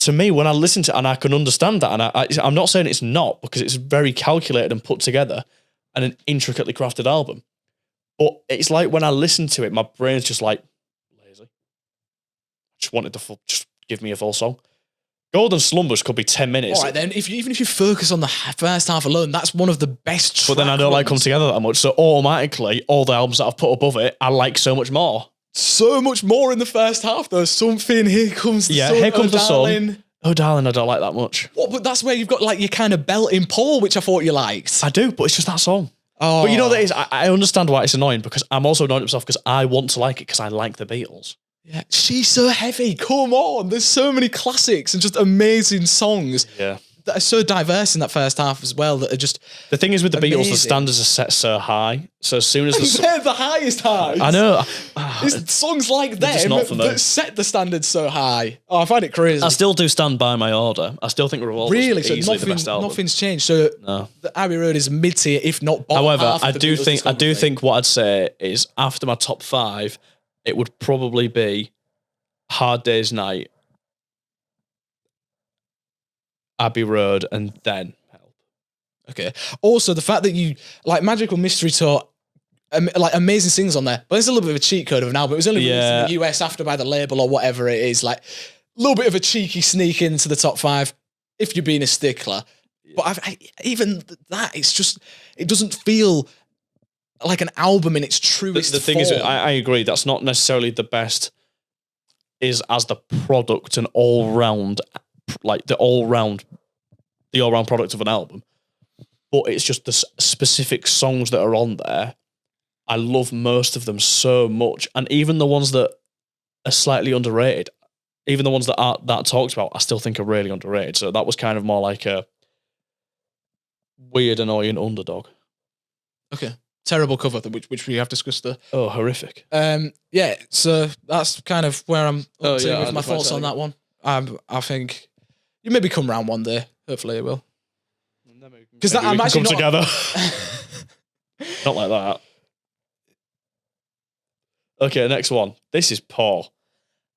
To me, when I listen to it, and I can understand that, and I'm not saying it's not, because it's very calculated and put together and an intricately crafted album. But it's like when I listen to it, my brain's just like lazy. I just wanted to just give me a full song. Golden Slumbers could be 10 minutes. All right, then, even if you focus on the first half alone, that's one of the best. But then I don't like Come Together that much, so automatically, all the albums that I've put above it, I like so much more. So much more in the first half, though. Something, Here Comes the Sun. Here Comes the Sun. Oh, Darling, I don't like that much. What? But that's where you've got like your kind of belting Paul, which I thought you liked. I do, but it's just that song. Oh. But you know what it is? I understand why it's annoying, because I'm also annoyed at myself because I want to like it because I like the Beatles. Yeah, She's So Heavy. Come on. There's so many classics and just amazing songs. Yeah. That are so diverse in that first half as well, that are just the thing is with the amazing. Beatles, the standards are set so high. So as soon as they're the highest highs. I know. It's songs like them that set the standards so high. Oh, I find it crazy. I still do stand by my order. I still think Revolver is easily the best album. Nothing's changed. So the Abbey Road is mid-tier, if not bottom. However, half I of the do Beatles think what I'd say is after my top 5, it would probably be Hard Day's Night, Abbey Road, and then Help. Okay. Also, the fact that you like Magical Mystery Tour, like amazing singles on there, but it's a little bit of a cheat code of an album. It was only released in the US after by the label or whatever it is. Like a little bit of a cheeky sneak into the top 5 if you're being a stickler. But even that, it's just, it doesn't feel like an album in its truest The thing form. is, I agree, that's not necessarily the best is as the product and all-round, like the all-round product of an album. But it's just the specific songs that are on there. I love most of them so much. And even the ones that are slightly underrated, even the ones that aren't that talked about, I still think are really underrated. So that was kind of more like a weird, annoying underdog. Okay. Terrible cover, which we have discussed there. Oh, horrific. Yeah, so that's kind of where I'm up to yeah, with my thoughts on that one. I think You maybe come round one day. Hopefully it will. Because I'm actually come together. Not like that. Okay, next one. This is poor.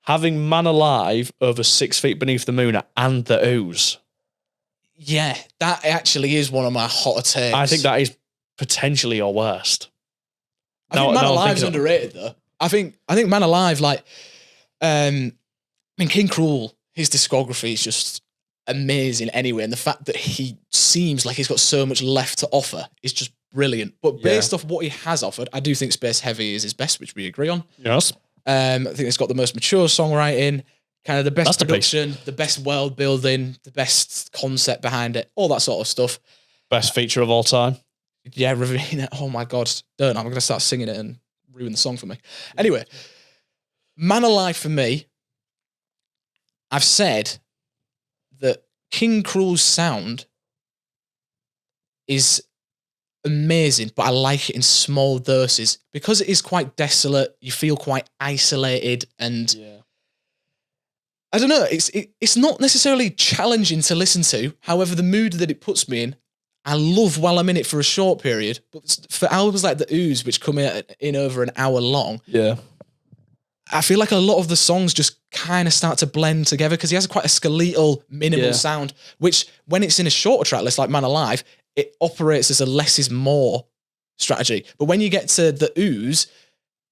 Having Man Alive over 6 Feet Beneath the Moon and the Ooze. Yeah, that actually is one of my hotter takes. I think that is potentially your worst. I think Man Alive's underrated though. I think Man Alive, like, King Krule, his discography is just amazing anyway, and the fact that he seems like he's got so much left to offer is just brilliant. But based off what he has offered, I do think Space Heavy is his best, which we agree on. Yes. I think it's got the most mature songwriting, kind of the best production, the best world building, the best concept behind it, all that sort of stuff. Best feature of all time. Yeah, Ravina. Oh my God. I'm going to start singing it and ruin the song for me. Anyway, Man Alive for me, I've said that King Krule's sound is amazing, but I like it in small doses. Because it is quite desolate, you feel quite isolated, and I don't know, it's not necessarily challenging to listen to. However, the mood that it puts me in, I love while I'm in it for a short period. But for albums like The Ooze, which come in over an hour long, I feel like a lot of the songs just kind of start to blend together because he has quite a skeletal, minimal sound, which when it's in a shorter track list like Man Alive, it operates as a less is more strategy. But when you get to The Ooze,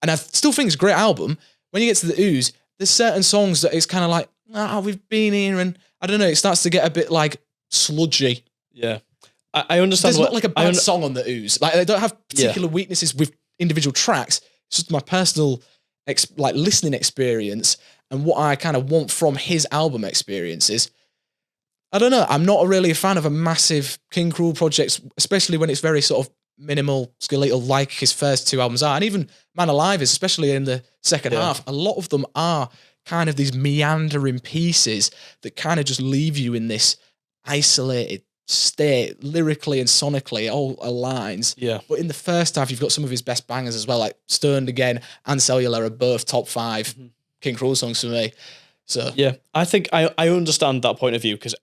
and I still think it's a great album, when you get to The Ooze, there's certain songs that it's kind of like, we've been here, and I don't know, it starts to get a bit like sludgy. Yeah. I understand. There's not like a bad song on The Ooze. Like, they don't have particular weaknesses with individual tracks. It's just my personal listening experience and what I kind of want from his album experiences. I don't know. I'm not really a fan of a massive King Krule project, especially when it's very sort of minimal, skeletal, like his first 2 albums are. And even Man Alive is, especially in the second half, a lot of them are kind of these meandering pieces that kind of just leave you in this isolated state, lyrically and sonically, all aligns. Yeah. But in the first half, you've got some of his best bangers as well, like Stoned Again and Cellular are both top 5 King Krule songs for me. So yeah, I think I understand that point of view because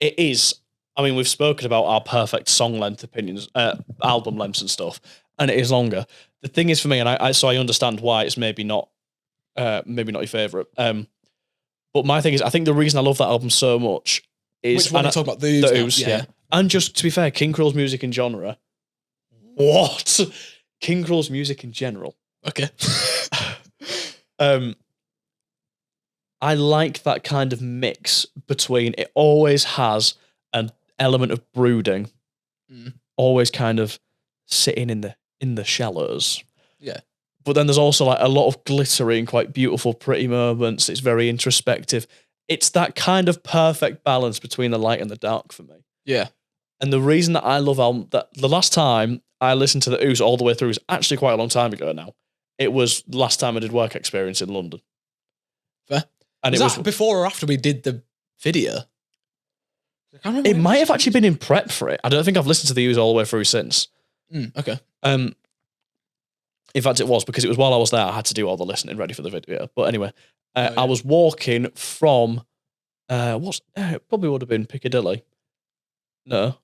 it is. I mean, we've spoken about our perfect song length opinions, album lengths and stuff, and it is longer. The thing is for me, and I understand why it's maybe not your favorite. But my thing is, I think the reason I love that album so much is which one I talk about the Ooze, yeah. And just to be fair, King Krule's music in genre. What? King Krule's music in general. Okay. I like that kind of mix between it always has an element of brooding, always kind of sitting in the shallows. Yeah. But then there's also like a lot of glittery and quite beautiful, pretty moments. It's very introspective. It's that kind of perfect balance between the light and the dark for me. Yeah. And the reason that I love that the last time I listened to The Ooze all the way through is actually quite a long time ago now. It was the last time I did work experience in London. Fair. And was that before or after we did the video? I can't remember. It might have actually been in prep for it. I don't think I've listened to The Ooze all the way through since. Okay. In fact, it was because it was while I was there, I had to do all the listening ready for the video. But anyway, I was walking from, it probably would have been Piccadilly. No.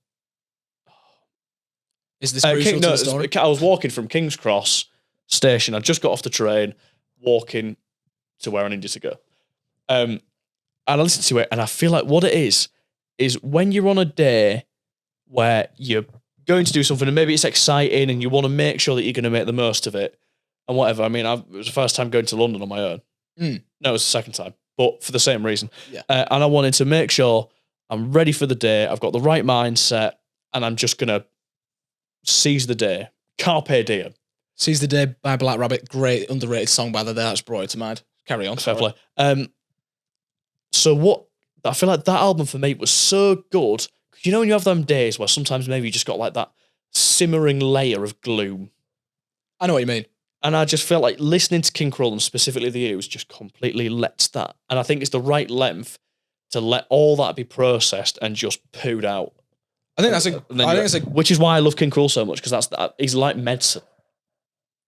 Is this crucial to the story? I was walking from King's Cross station. I just got off the train, walking to where I needed to go. And I listened to it, and I feel like what it is when you're on a day where you're going to do something, and maybe it's exciting, and you want to make sure that you're going to make the most of it, and whatever. I mean, it was the first time going to London on my own. No, it was the second time, but for the same reason. Yeah. And I wanted to make sure I'm ready for the day, I've got the right mindset, and I'm just going to seize the day. Carpe diem. Seize the Day by Black Rabbit. Great underrated song by the day. That's brought it to mind. Carry on. Fair play. So I feel like that album for me was so good. You know when you have them days where sometimes maybe you just got like that simmering layer of gloom? I know what you mean. And I just felt like listening to King Krule and specifically The Ooze just completely lets that. And I think it's the right length to let all that be processed and just pooed out. I think that's which is why I love King Krule so much, because he's like medicine.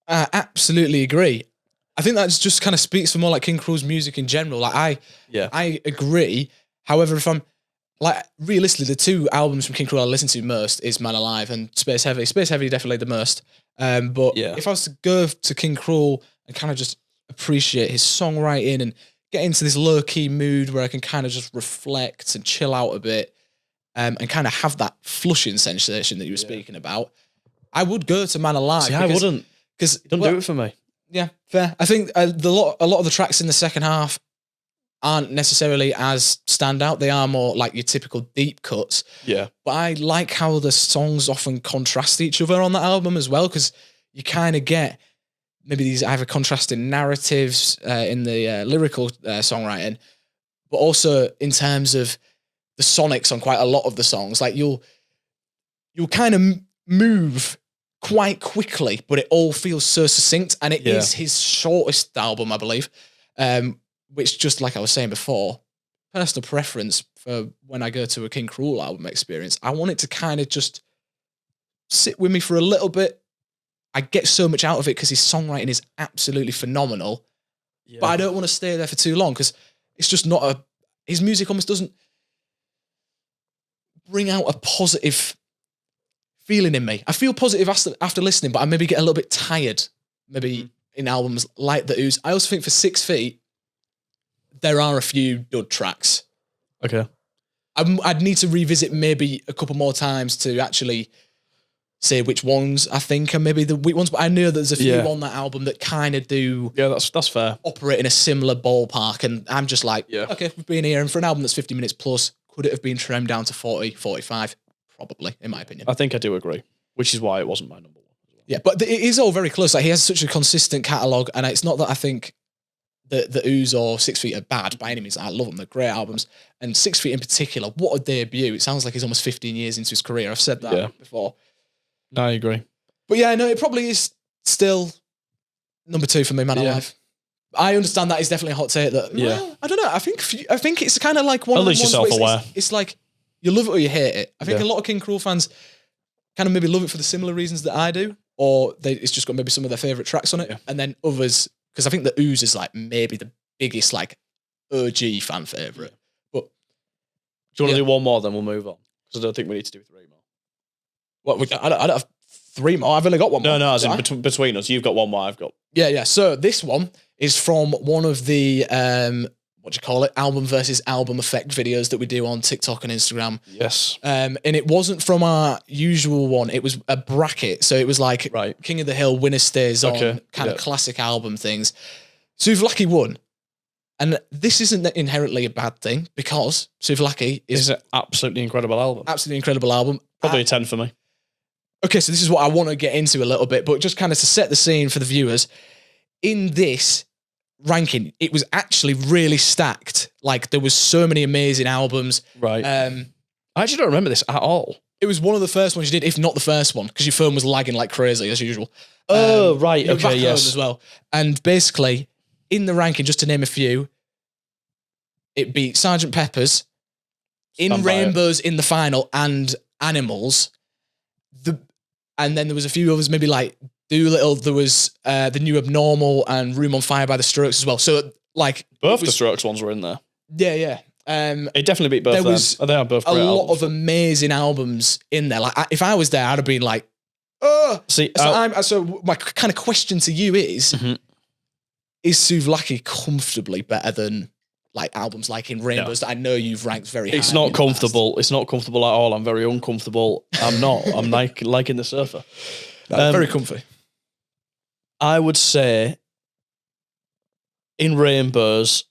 I absolutely agree. I think that just kind of speaks for more like King Krule's music in general. Like I agree. However, if I'm like realistically, the two albums from King Krule I listen to most is Man Alive and Space Heavy. Space Heavy definitely the most. But if I was to go to King Krule and kind of just appreciate his songwriting and get into this low key mood where I can kind of just reflect and chill out a bit, and kind of have that flushing sensation that you were speaking about, I would go to Man Alive. See, I wouldn't. Because it doesn't do it for me. Yeah, fair. I think a lot of the tracks in the second half aren't necessarily as standout. They are more like your typical deep cuts. Yeah. But I like how the songs often contrast each other on that album as well, because you kind of get maybe these either contrasting narratives in the lyrical songwriting, but also in terms of the sonics on quite a lot of the songs. Like you'll kind of move quite quickly, but it all feels so succinct, and it is his shortest album, I believe. Which, just like I was saying before, personal preference for when I go to a King Krule album experience, I want it to kind of just sit with me for a little bit. I get so much out of it because his songwriting is absolutely phenomenal, but I don't want to stay there for too long because it's just not his music almost doesn't bring out a positive feeling in me. I feel positive after listening, but I maybe get a little bit tired, maybe in albums like The Ooze. I also think for 6 Feet, there are a few dud tracks. Okay. I'd need to revisit maybe a couple more times to actually say which ones I think are maybe the weak ones, but I know there's a few on that album that kind of do... Yeah, that's fair. ...operate in a similar ballpark, and I'm just like, okay, we've been here, and for an album that's 50 minutes plus, could it have been trimmed down to 40, 45? Probably, in my opinion. I think I do agree, which is why it wasn't my number one. Yeah, but it is all very close. Like, he has such a consistent catalogue, and it's not that I think the Ooze or 6 Feet are bad by any means. I love them. They're great albums. And 6 Feet in particular, what a debut. It sounds like he's almost 15 years into his career. I've said that before. No, I agree. But yeah, no, it probably is still number 2 for me, Man Alive. I understand that is definitely a hot take. That well, I don't know. I think it's kind of like one at of the least ones you're where self-aware. It's like you love it or you hate it. I think a lot of King Krule fans kind of maybe love it for the similar reasons that I do, or it's just got maybe some of their favourite tracks on it, and then others, because I think the Ooze is like maybe the biggest like OG fan favourite. But do you want to do one more, then we'll move on? Because I don't think we need to do 3 more. What? I don't have 3 more. I've only got one more. No, as in between us. You've got one more, I've got. Yeah. So this one is from one of the album versus album effect videos that we do on TikTok and Instagram. Yes. And it wasn't from our usual one. It was a bracket. So it was like King of the Hill, Winner Stays On, kind of classic album things. Souvlaki won. And this isn't inherently a bad thing, because Souvlaki is an absolutely incredible album. Absolutely incredible album. Probably a 10 for me. Okay, so this is what I want to get into a little bit, but just kind of to set the scene for the viewers. In this ranking, it was actually really stacked. Like, there was so many amazing albums. Right. I actually don't remember this at all. It was one of the first ones you did, if not the first one, because your phone was lagging like crazy, as usual. Oh, right. Okay, back yes. home as well. And basically, in the ranking, just to name a few, it beat Sgt. Pepper's, In Rainbows in the final, and Animals. And then there was a few others, maybe like Doolittle. There was The New Abnormal and Room on Fire by the Strokes as well. So, like, both the Strokes ones were in there. Yeah. It definitely beat both. There was they are both great a lot albums. of amazing albums in there. Like, if I was there, I'd have been like, oh. See, so my kind of question to you is: is Souvlaki comfortably better than like albums like In Rainbows that I know you've ranked very high? It's not comfortable. It's not comfortable at all. I'm very uncomfortable. I'm not. I'm like in the sofa. Very comfy. I would say In Rainbows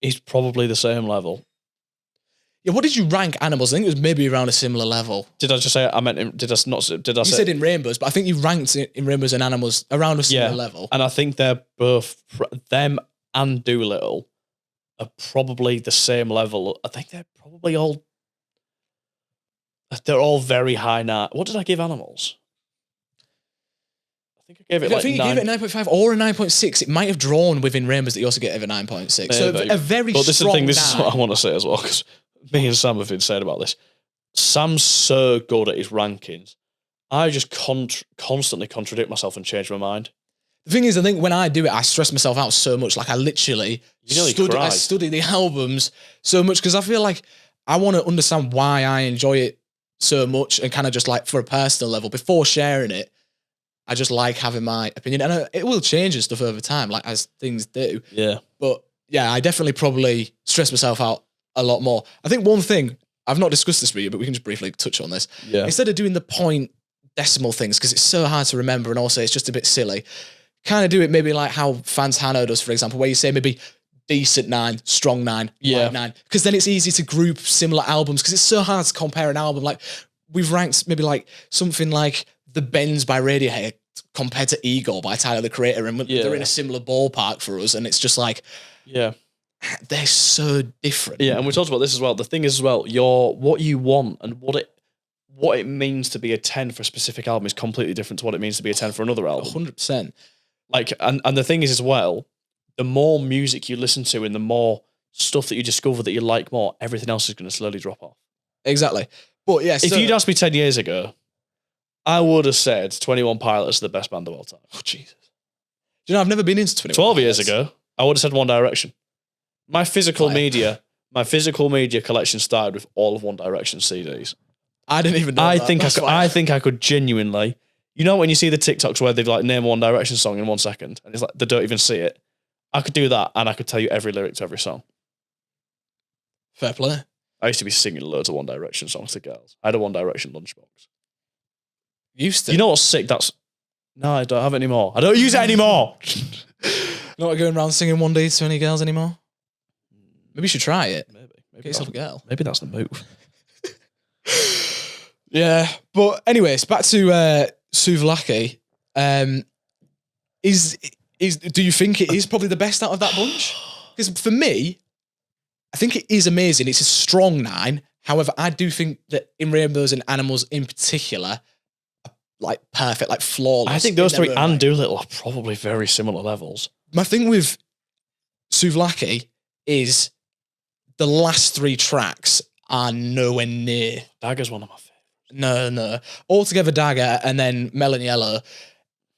is probably the same level. Yeah, what did you rank Animals? I think it was maybe around a similar level. Did I just say I meant? Did I not? Did I? You said In Rainbows, but I think you ranked In Rainbows and Animals around a similar level. And I think they're both them and Doolittle are probably the same level. I think they're probably all. They're all very high now. What did I give Animals? I think I gave it like 9. You gave it a 9.5 or a 9.6. It might have drawn within Rainbows that you also gave it a 9.6. So a very strong. But this is the thing. This is what I want to say as well, because me and Sam have been saying about this. Sam's so good at his rankings. I just constantly contradict myself and change my mind. The thing is, I think when I do it, I stress myself out so much. Like, I literally study the albums so much, because I feel like I want to understand why I enjoy it so much, and kind of just like for a personal level before sharing it. I just like having my opinion, and it will change and stuff over time, like as things do. Yeah. But yeah, I definitely probably stress myself out a lot more. I think one thing, I've not discussed this with you, but we can just briefly touch on this. Yeah. Instead of doing the point decimal things, because it's so hard to remember and also it's just a bit silly, kind of do it maybe like how Fantano does, for example, where you say maybe decent 9, strong 9, light 9, because then it's easy to group similar albums, because it's so hard to compare an album. Like we've ranked maybe like something like The Bends by Radiohead compared to Igor by Tyler, the Creator, and they're in a similar ballpark for us, and it's just like, they're so different. Yeah, and we talked about this as well. The thing is as well, what you want and what it means to be a 10 for a specific album is completely different to what it means to be a 10 for another album. 100%. Like, and the thing is as well, the more music you listen to and the more stuff that you discover that you like more, everything else is going to slowly drop off. Exactly. But yeah, if you'd asked me 10 years ago, I would have said 21 Pilots are the best band of all time. Oh, Jesus. Do you know, I've never been into 21 12 Pilots. years ago, I would have said One Direction. My physical media collection started with all of One Direction CDs. I didn't even know I think I could genuinely, you know, when you see the TikToks where they like name One Direction song in 1 second and it's like they don't even see it. I could do that and I could tell you every lyric to every song. Fair play. I used to be singing loads of One Direction songs to girls. I had a One Direction lunchbox. Used to. You know what's sick? No, I don't have it anymore. I don't use it anymore. Not going around singing One Day to any girls anymore? Maybe you should try it. Maybe get yourself a girl. Maybe that's the move. Yeah, but anyways, back to Souvlaki. Do you think it is probably the best out of that bunch? Because for me, I think it is amazing. It's a strong 9. However, I do think that In Rainbows and Animals in particular are like perfect, like flawless. I think those three and Doolittle are probably very similar levels. My thing with Souvlaki is the last 3 tracks are nowhere near. Dagger's one of my favorites. No. Altogether Dagger and then Melon Yellow.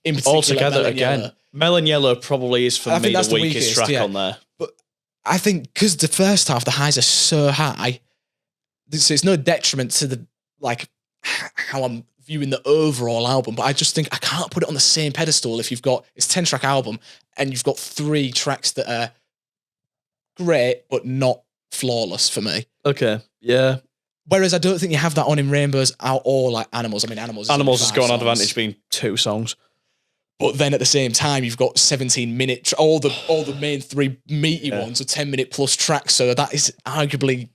In particular, Altogether Melon again. Yellow. Melon Yellow probably is for me the weakest track on there. But I think because the first half, the highs are so high, so it's no detriment to the like how I'm viewing the overall album. But I just think I can't put it on the same pedestal if it's 10-track album and you've got 3 tracks that are great but not flawless for me. Okay, yeah. Whereas I don't think you have that on In Rainbows or like Animals. I mean, Animals has got an advantage being 2 songs. But then at the same time, you've got 17-minute, all the main 3 meaty ones are 10-minute plus tracks. So that is arguably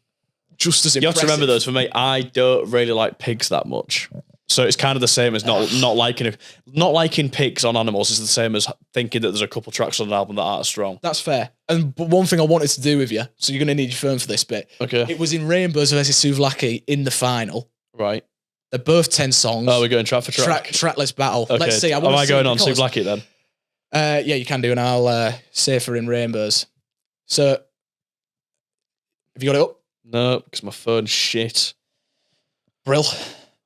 just as impressive. You have to remember those. For me, I don't really like Pigs that much. So it's kind of the same as not liking Pigs on Animals is the same as thinking that there's a couple tracks on an album that aren't strong. That's fair. But one thing I wanted to do with you, so you're going to need your phone for this bit. Okay. It was In Rainbows versus Souvlaki in the final. Right. They're both 10 songs. Oh, we're going track for track. Trackless battle. Okay. Let's see. Am I going on Souvlaki then? Yeah, you can do, and I'll say for In Rainbows. So, have you got it up? No, because my phone's shit. Brill.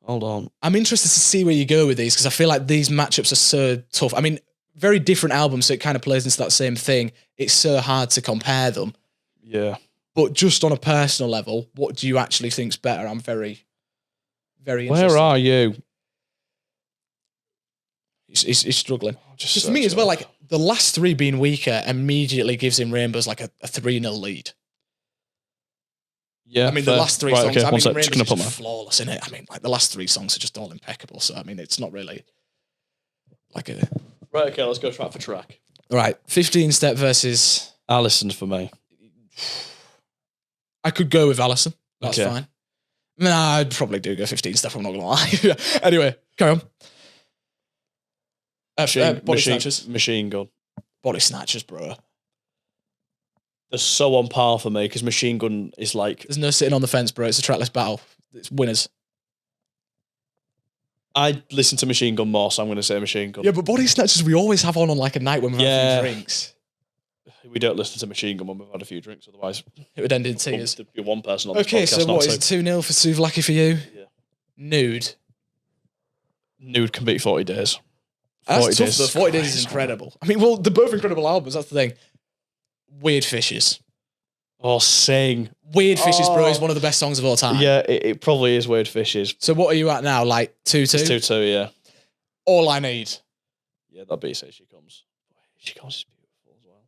Hold on. I'm interested to see where you go with these, because I feel like these matchups are so tough. I mean, very different albums, so it kind of plays into that same thing. It's so hard to compare them. Yeah. But just on a personal level, what do you actually think's better? I'm very, very interested. Where are you? He's struggling. Just for me as well, like the last 3 being weaker immediately gives him Rainbows like a 3-0 lead. Yeah, I mean, the last 3 songs, okay, I mean, Rainbows is just flawless, in it. I mean, like the last 3 songs are just all impeccable. So, I mean, it's not really like a... Right, okay, let's go track for track. All right, 15 Step versus... Alison for me. I could go with Alison. That's okay. Fine. Nah, I'd probably do go 15 Step, I'm not going to lie. Anyway, carry on. Body Snatchers. Machine Gun. Body Snatchers, bro. They're so on par for me because Machine Gun is like... There's no sitting on the fence, bro. It's a trackless battle. It's winners. I listen to Machine Gun more, so I'm going to say Machine Gun. Yeah, but Body Snatchers we always have on like a night when we've had a few drinks. We don't listen to Machine Gun when we've had a few drinks, otherwise it would end in tears. There'd be one person on this podcast. Okay, so what is it, 2-0 for Souvlaki for you? Yeah. Nude. Nude can beat 40 Days. 40 Days. Tough, 40 Days is incredible. I mean, well, they're both incredible albums, that's the thing. Weird Fishes. Or Sing. Weird Fishes, bro, is one of the best songs of all time. Yeah, it probably is Weird Fishes. So what are you at now? Like 2-2? It's 2-2, yeah. All I Need. Yeah, that beat says She Comes. She Comes is beautiful as well.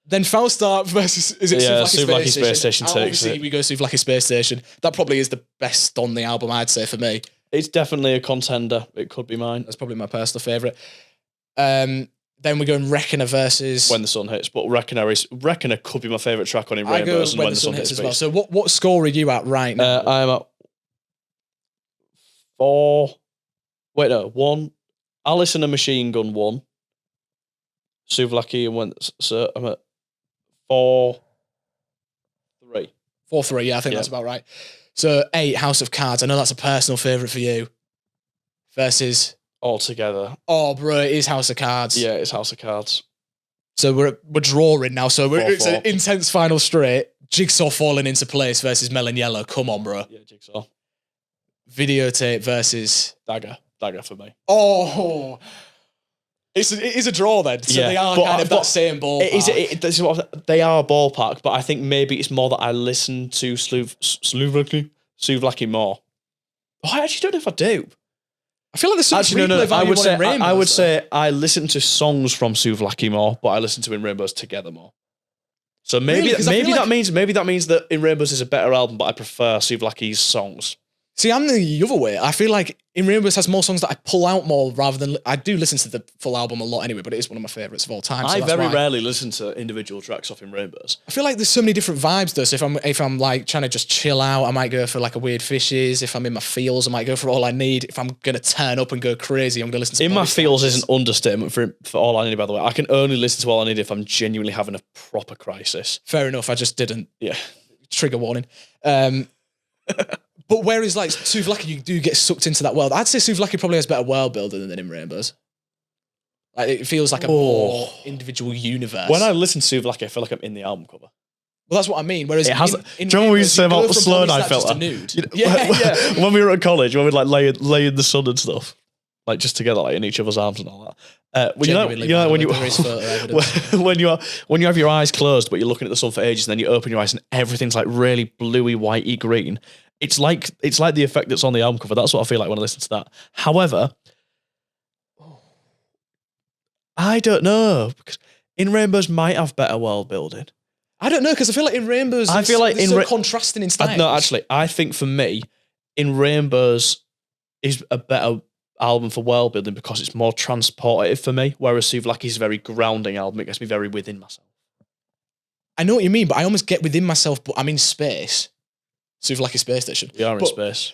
Then Falstart versus, is it Souvlaki Space Station takes obviously, it. we go Souvlaki Space Station. That probably is the best on the album, I'd say, for me. It's definitely a contender. It could be mine. That's probably my personal favourite. Then we're going Reckoner versus... When the Sun Hits. But Reckoner could be my favourite track on In Rainbows. I go When the Sun Hits as well. So what score are you at right now? I'm at 4... Wait, no. 1. Alice and a Machine Gun 1. Souvlaki and When... So I'm at 4-3. 4-3, yeah, I think that's about right. So 8, House of Cards. I know that's a personal favourite for you. Versus... All Together. Oh, bro, it is House of Cards. Yeah, it's House of Cards. So we're drawing now. So it's 4-4. an intense final straight. Jigsaw falling into place versus Melon Yellow. Come on, bro. Yeah, Jigsaw. Videotape versus Dagger. Dagger for me. Oh, it is a draw then. So they are kind of that same ballpark. They are a ballpark, but I think maybe it's more that I listen to Souvlaki more. Oh, I actually don't know if I do. I feel like there's some replay value I would say I listen to songs from Souvlaki more, but I listen to In Rainbows together more. So maybe that means that In Rainbows is a better album, but I prefer Souvlaki's songs. See, I'm the other way. I feel like In Rainbows has more songs that I pull out more rather than... I do listen to the full album a lot anyway, but it is one of my favourites of all time. I very rarely listen to individual tracks off In Rainbows. I feel like there's so many different vibes though. So if I'm like trying to just chill out, I might go for like a Weird Fishes. If I'm in my feels, I might go for All I Need. If I'm going to turn up and go crazy, I'm going to listen to... In my feels is an understatement for All I Need, by the way. I can only listen to All I Need if I'm genuinely having a proper crisis. Fair enough, I just didn't. Yeah. Trigger warning. But whereas like Souvlaki, you do get sucked into that world. I'd say Souvlaki probably has better world building than In Rainbows. Like it feels like a more individual universe. When I listen to Souvlaki, I feel like I'm in the album cover. Well, that's what I mean. Whereas it has. Do you know what we used to say about Slow Night Filter? When we were at college, when we'd like lay in the sun and stuff, like just together, like in each other's arms and all that. When you have your eyes closed, but you're looking at the sun for ages, and then you open your eyes and everything's like really bluey, whitey green. It's like the effect that's on the album cover. That's what I feel like when I listen to that. However, I don't know, because In Rainbows might have better world building. I don't know, because I feel like In Rainbows, so contrasting in style. No, actually, I think for me, In Rainbows is a better album for world building because it's more transportative for me, whereas Souvlaki is a very grounding album. It gets me very within myself. I know what you mean, but I almost get within myself, but I'm in space. Souvlaki Space Station. We are in space.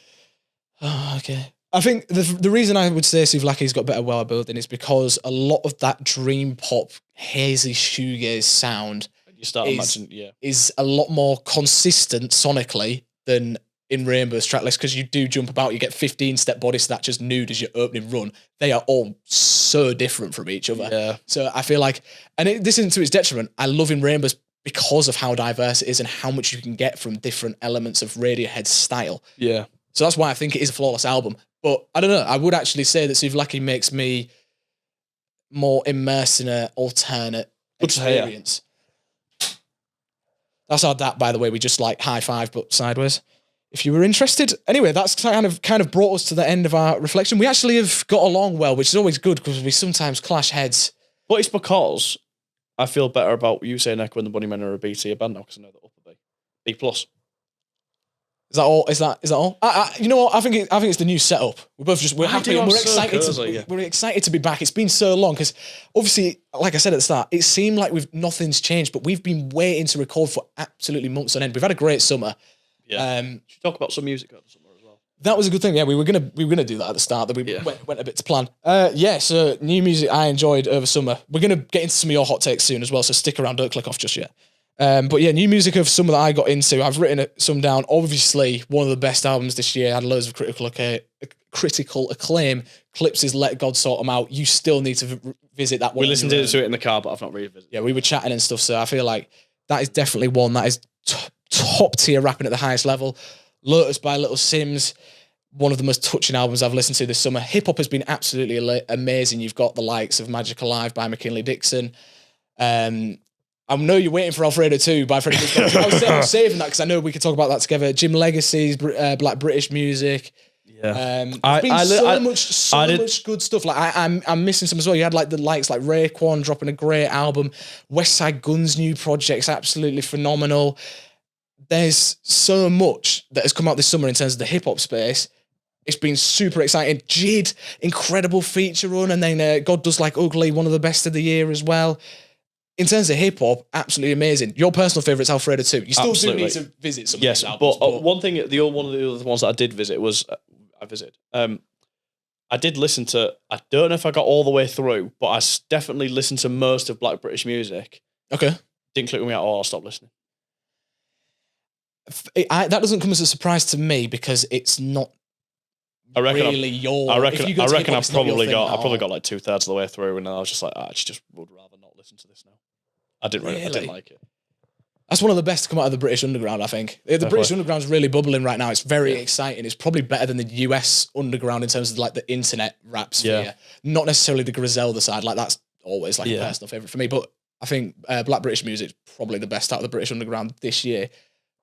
Oh, okay. I think the reason I would say Souvlaki's got better world building is because a lot of that dream pop, hazy shoegaze sound is a lot more consistent sonically than In Rainbow's tracklist, because you do jump about, you get 15-step body snatchers nude as your opening run. They are all so different from each other. Yeah. So I feel like, and this isn't to its detriment, I love In Rainbow's because of how diverse it is and how much you can get from different elements of Radiohead's style. Yeah. So that's why I think it is a flawless album. But I don't know, I would actually say that Souvlaki makes me more immersed in an alternate experience. That's our that, by the way. We just like high five, but sideways. If you were interested. Anyway, that's kind of brought us to the end of our reflection. We actually have got along well, which is always good because we sometimes clash heads. But it's because I feel better about you saying Echo and the Bunnymen are a B tier band now because I know they're upper B. B plus. Is that all? Is that all? You know what? I think it's the new setup. We're happy and we're excited. We're excited to be back. It's been so long because obviously, like I said at the start, it seemed like nothing's changed, but we've been waiting to record for absolutely months on end. We've had a great summer. Yeah. Should we talk about some music over summer as well? That was a good thing. Yeah, we were gonna do that at the start. That we went a bit to plan. So new music I enjoyed over summer. We're gonna get into some of your hot takes soon as well. So stick around. Don't click off just yet. But yeah, new music of summer that I got into. I've written some down. Obviously, one of the best albums this year. Had loads of critical acclaim. Clips' Let God Sort 'Em Out. You still need to visit that one. We listened to it in the car, but I've not revisited. Yeah, we were chatting and stuff. So I feel like that is definitely one that is top tier rapping at the highest level. Lotus by Little Sims. One of the most touching albums I've listened to this summer. Hip hop has been absolutely amazing. You've got the likes of Magic Alive by McKinley Dixon. I know you're waiting for Alfredo 2 by Freddie Gibbs. I was saving that because I know we could talk about that together. Jim Legacy's Black British Music. Yeah, much good stuff. Like I'm missing some as well. You had like the likes like Raekwon dropping a great album. West Side Gun's new project's absolutely phenomenal. There's so much that has come out this summer in terms of the hip hop space. It's been super exciting. Jid, incredible feature run, and then God Does Like Ugly, one of the best of the year as well. In terms of hip hop, absolutely amazing. Your personal favourite's Alfredo 2. You still do need to visit some of these albums. But one thing, one of the other ones that I did visit was I did listen to. I don't know if I got all the way through, but I definitely listened to most of Black British Music. Okay, didn't click with me at all. I stopped listening. That doesn't come as a surprise to me because it's not. I reckon I probably got like 2/3 of the way through, and I was just like, I actually just would rather not listen to this now. I didn't like it. That's one of the best to come out of the British Underground, I think. The British Underground's really bubbling right now. It's very exciting. It's probably better than the US Underground in terms of like the internet rap sphere. Yeah. Not necessarily the Griselda side. Like that's always like a personal favourite for me. But I think Black British Music's probably the best out of the British Underground this year.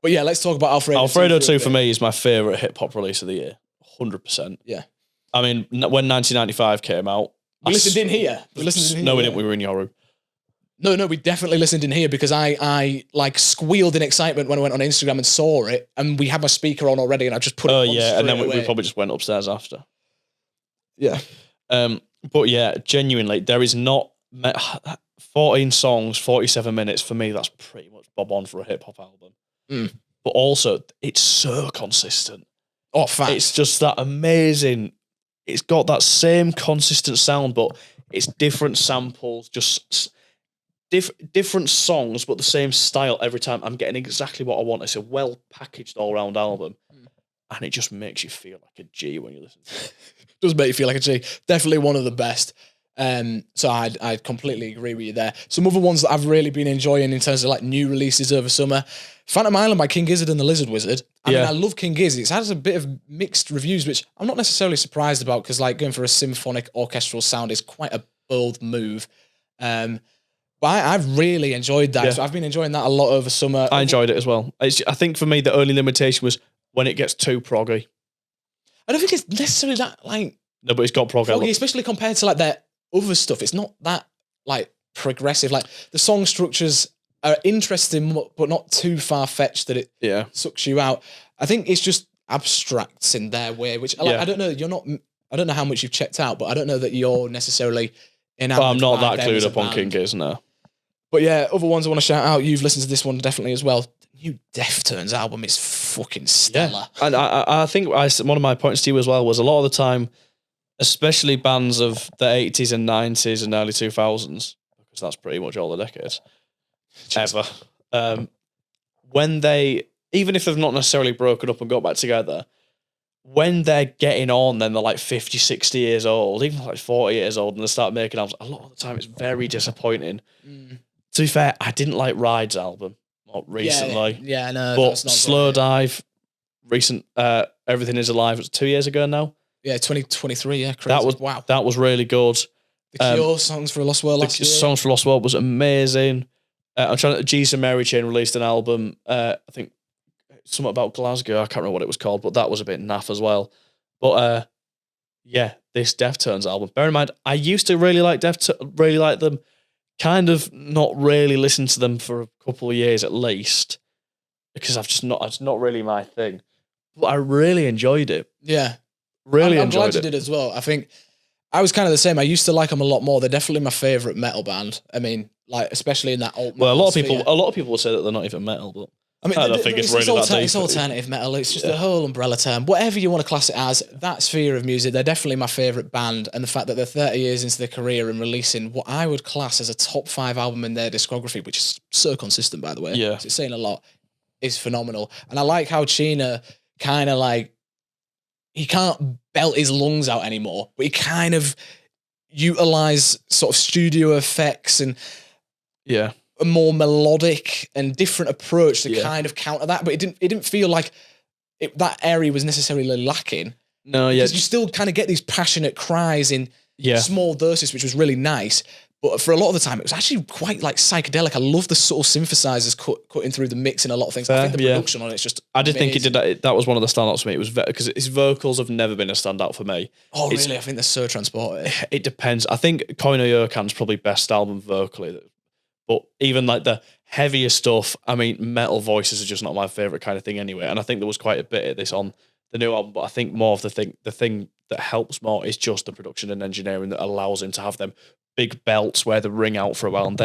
But yeah, let's talk about Alfredo 2. Alfredo 2 for me is my favourite hip-hop release of the year. 100%. Yeah. I mean, when 1995 came out... We listened in here. No, we didn't. We were in your room. No, we definitely listened in here because I like squealed in excitement when I went on Instagram and saw it, and we had my speaker on already, and I just put it on straight and then we away. probably just went upstairs after. Yeah. But yeah, genuinely, there is not 14 songs, 47 minutes. For me, that's pretty much bob on for a hip-hop album. But also, it's so consistent. Oh, facts. It's just that amazing. It's got that same consistent sound, but it's different samples, just... different songs, but the same style every time. I'm getting exactly what I want. It's a well-packaged all-round album, and it just makes you feel like a G when you listen to it. Does make you feel like a G. Definitely one of the best. So I completely agree with you there. Some other ones that I've really been enjoying in terms of like new releases over summer. Phantom Island by King Gizzard and the Lizard Wizard. I mean, I love King Gizzard. It has a bit of mixed reviews, which I'm not necessarily surprised about because like going for a symphonic orchestral sound is quite a bold move. But I've really enjoyed that. Yeah. So I've been enjoying that a lot over summer. I enjoyed it as well. I think for me, the only limitation was when it gets too proggy. I don't think it's necessarily that like... No, but it's got proggy, especially compared to like their other stuff. It's not that like progressive. Like the song structures are interesting, but not too far-fetched that it sucks you out. I think it's just abstracts in their way, which like, I don't know. I don't know how much you've checked out, but I don't know that you're necessarily enamored. I'm not that clued up on King Giz, no. But yeah, other ones I want to shout out. You've listened to this one definitely as well. The new Deftones album is fucking stellar. Yeah. And I think one of my points to you as well was a lot of the time, especially bands of the 80s and 90s and early 2000s, because that's pretty much all the decades ever. When they, even if they've not necessarily broken up and got back together, when they're getting on, then they're like 50, 60 years old, even like 40 years old, and they start making albums, a lot of the time it's very disappointing. To be fair, I didn't like Ride's album recently. Yeah, no. But Slow Dive, recent Everything Is Alive, it was 2 years ago now. Yeah, 2023, yeah, crazy. That was really good. The Cure, Songs for a Lost World last year. Songs for a Lost World was amazing. Jesus and Mary Chain released an album, I think something about Glasgow, I can't remember what it was called, but that was a bit naff as well. But yeah, this Deftones album. Bear in mind, I used to really like them, kind of not really listened to them for a couple of years at least, because it's not really my thing. But I really enjoyed it. Yeah. I'm glad you did as well. I think I was kind of the same. I used to like them a lot more. They're definitely my favourite metal band. I mean, like especially in that alt metal. Well, a lot of people will say that they're not even metal, but I mean, I don't think it's really that deep. It's alternative metal. It's just a whole umbrella term. Whatever you want to class it as, that sphere of music, they're definitely my favourite band. And the fact that they're 30 years into their career and releasing what I would class as a top 5 album in their discography, which is so consistent, by the way. Yeah. It's saying a lot, is phenomenal. And I like how China kind of like, he can't belt his lungs out anymore, but he kind of utilise sort of studio effects and a more melodic and different approach to kind of counter that, but it didn't feel like that area was necessarily lacking. No, yeah. Because you still kind of get these passionate cries in small doses, which was really nice, But for a lot of the time, it was actually quite like psychedelic. I love the subtle synthesizers cutting through the mix in a lot of things. I think the production on it's just I did amazing. think it did that was one of the standouts for me. It was because his vocals have never been a standout for me. Oh, really? I think they're so transported. It depends. I think Koino Yokan's probably best album vocally. But even like the heavier stuff, I mean, metal voices are just not my favourite kind of thing anyway. And I think there was quite a bit of this on the new album, but I think more of the thing that helps more is just the production and engineering that allows him to have them big belts where they ring out for a while, and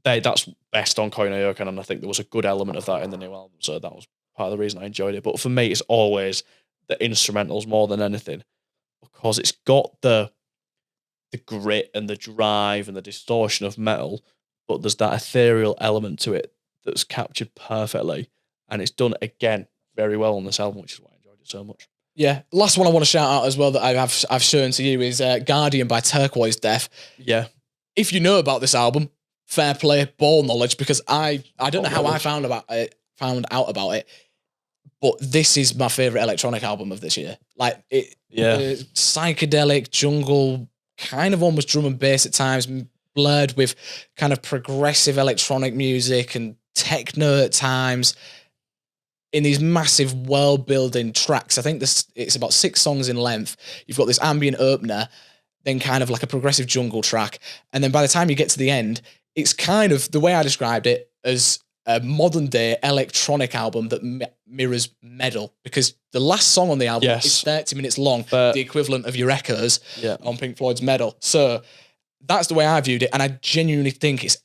that's best on Koino Yokan, and I think there was a good element of that in the new album, so that was part of the reason I enjoyed it. But for me, it's always the instrumentals more than anything, because it's got the grit and the drive and the distortion of metal, but there's that ethereal element to it that's captured perfectly, and it's done again very well on this album, which is why I enjoyed it so much. Yeah. Last one I want to shout out as well that I've shown to you is Guardian by Turquoise Death. Yeah. If you know about this album, fair play, ball knowledge, because I don't know how I found out about it, but this is my favorite electronic album of this year. Like it, psychedelic jungle, kind of almost drum and bass at times, blurred with kind of progressive electronic music and techno at times, in these massive world-building tracks. I think it's about 6 songs in length. You've got this ambient opener, then kind of like a progressive jungle track, and then by the time you get to the end, it's kind of, the way I described it, as a modern-day electronic album that mirrors metal, because the last song on the album is 30 minutes long, the equivalent of your Echoes on Pink Floyd's Metal. So that's the way I viewed it, and I genuinely think it's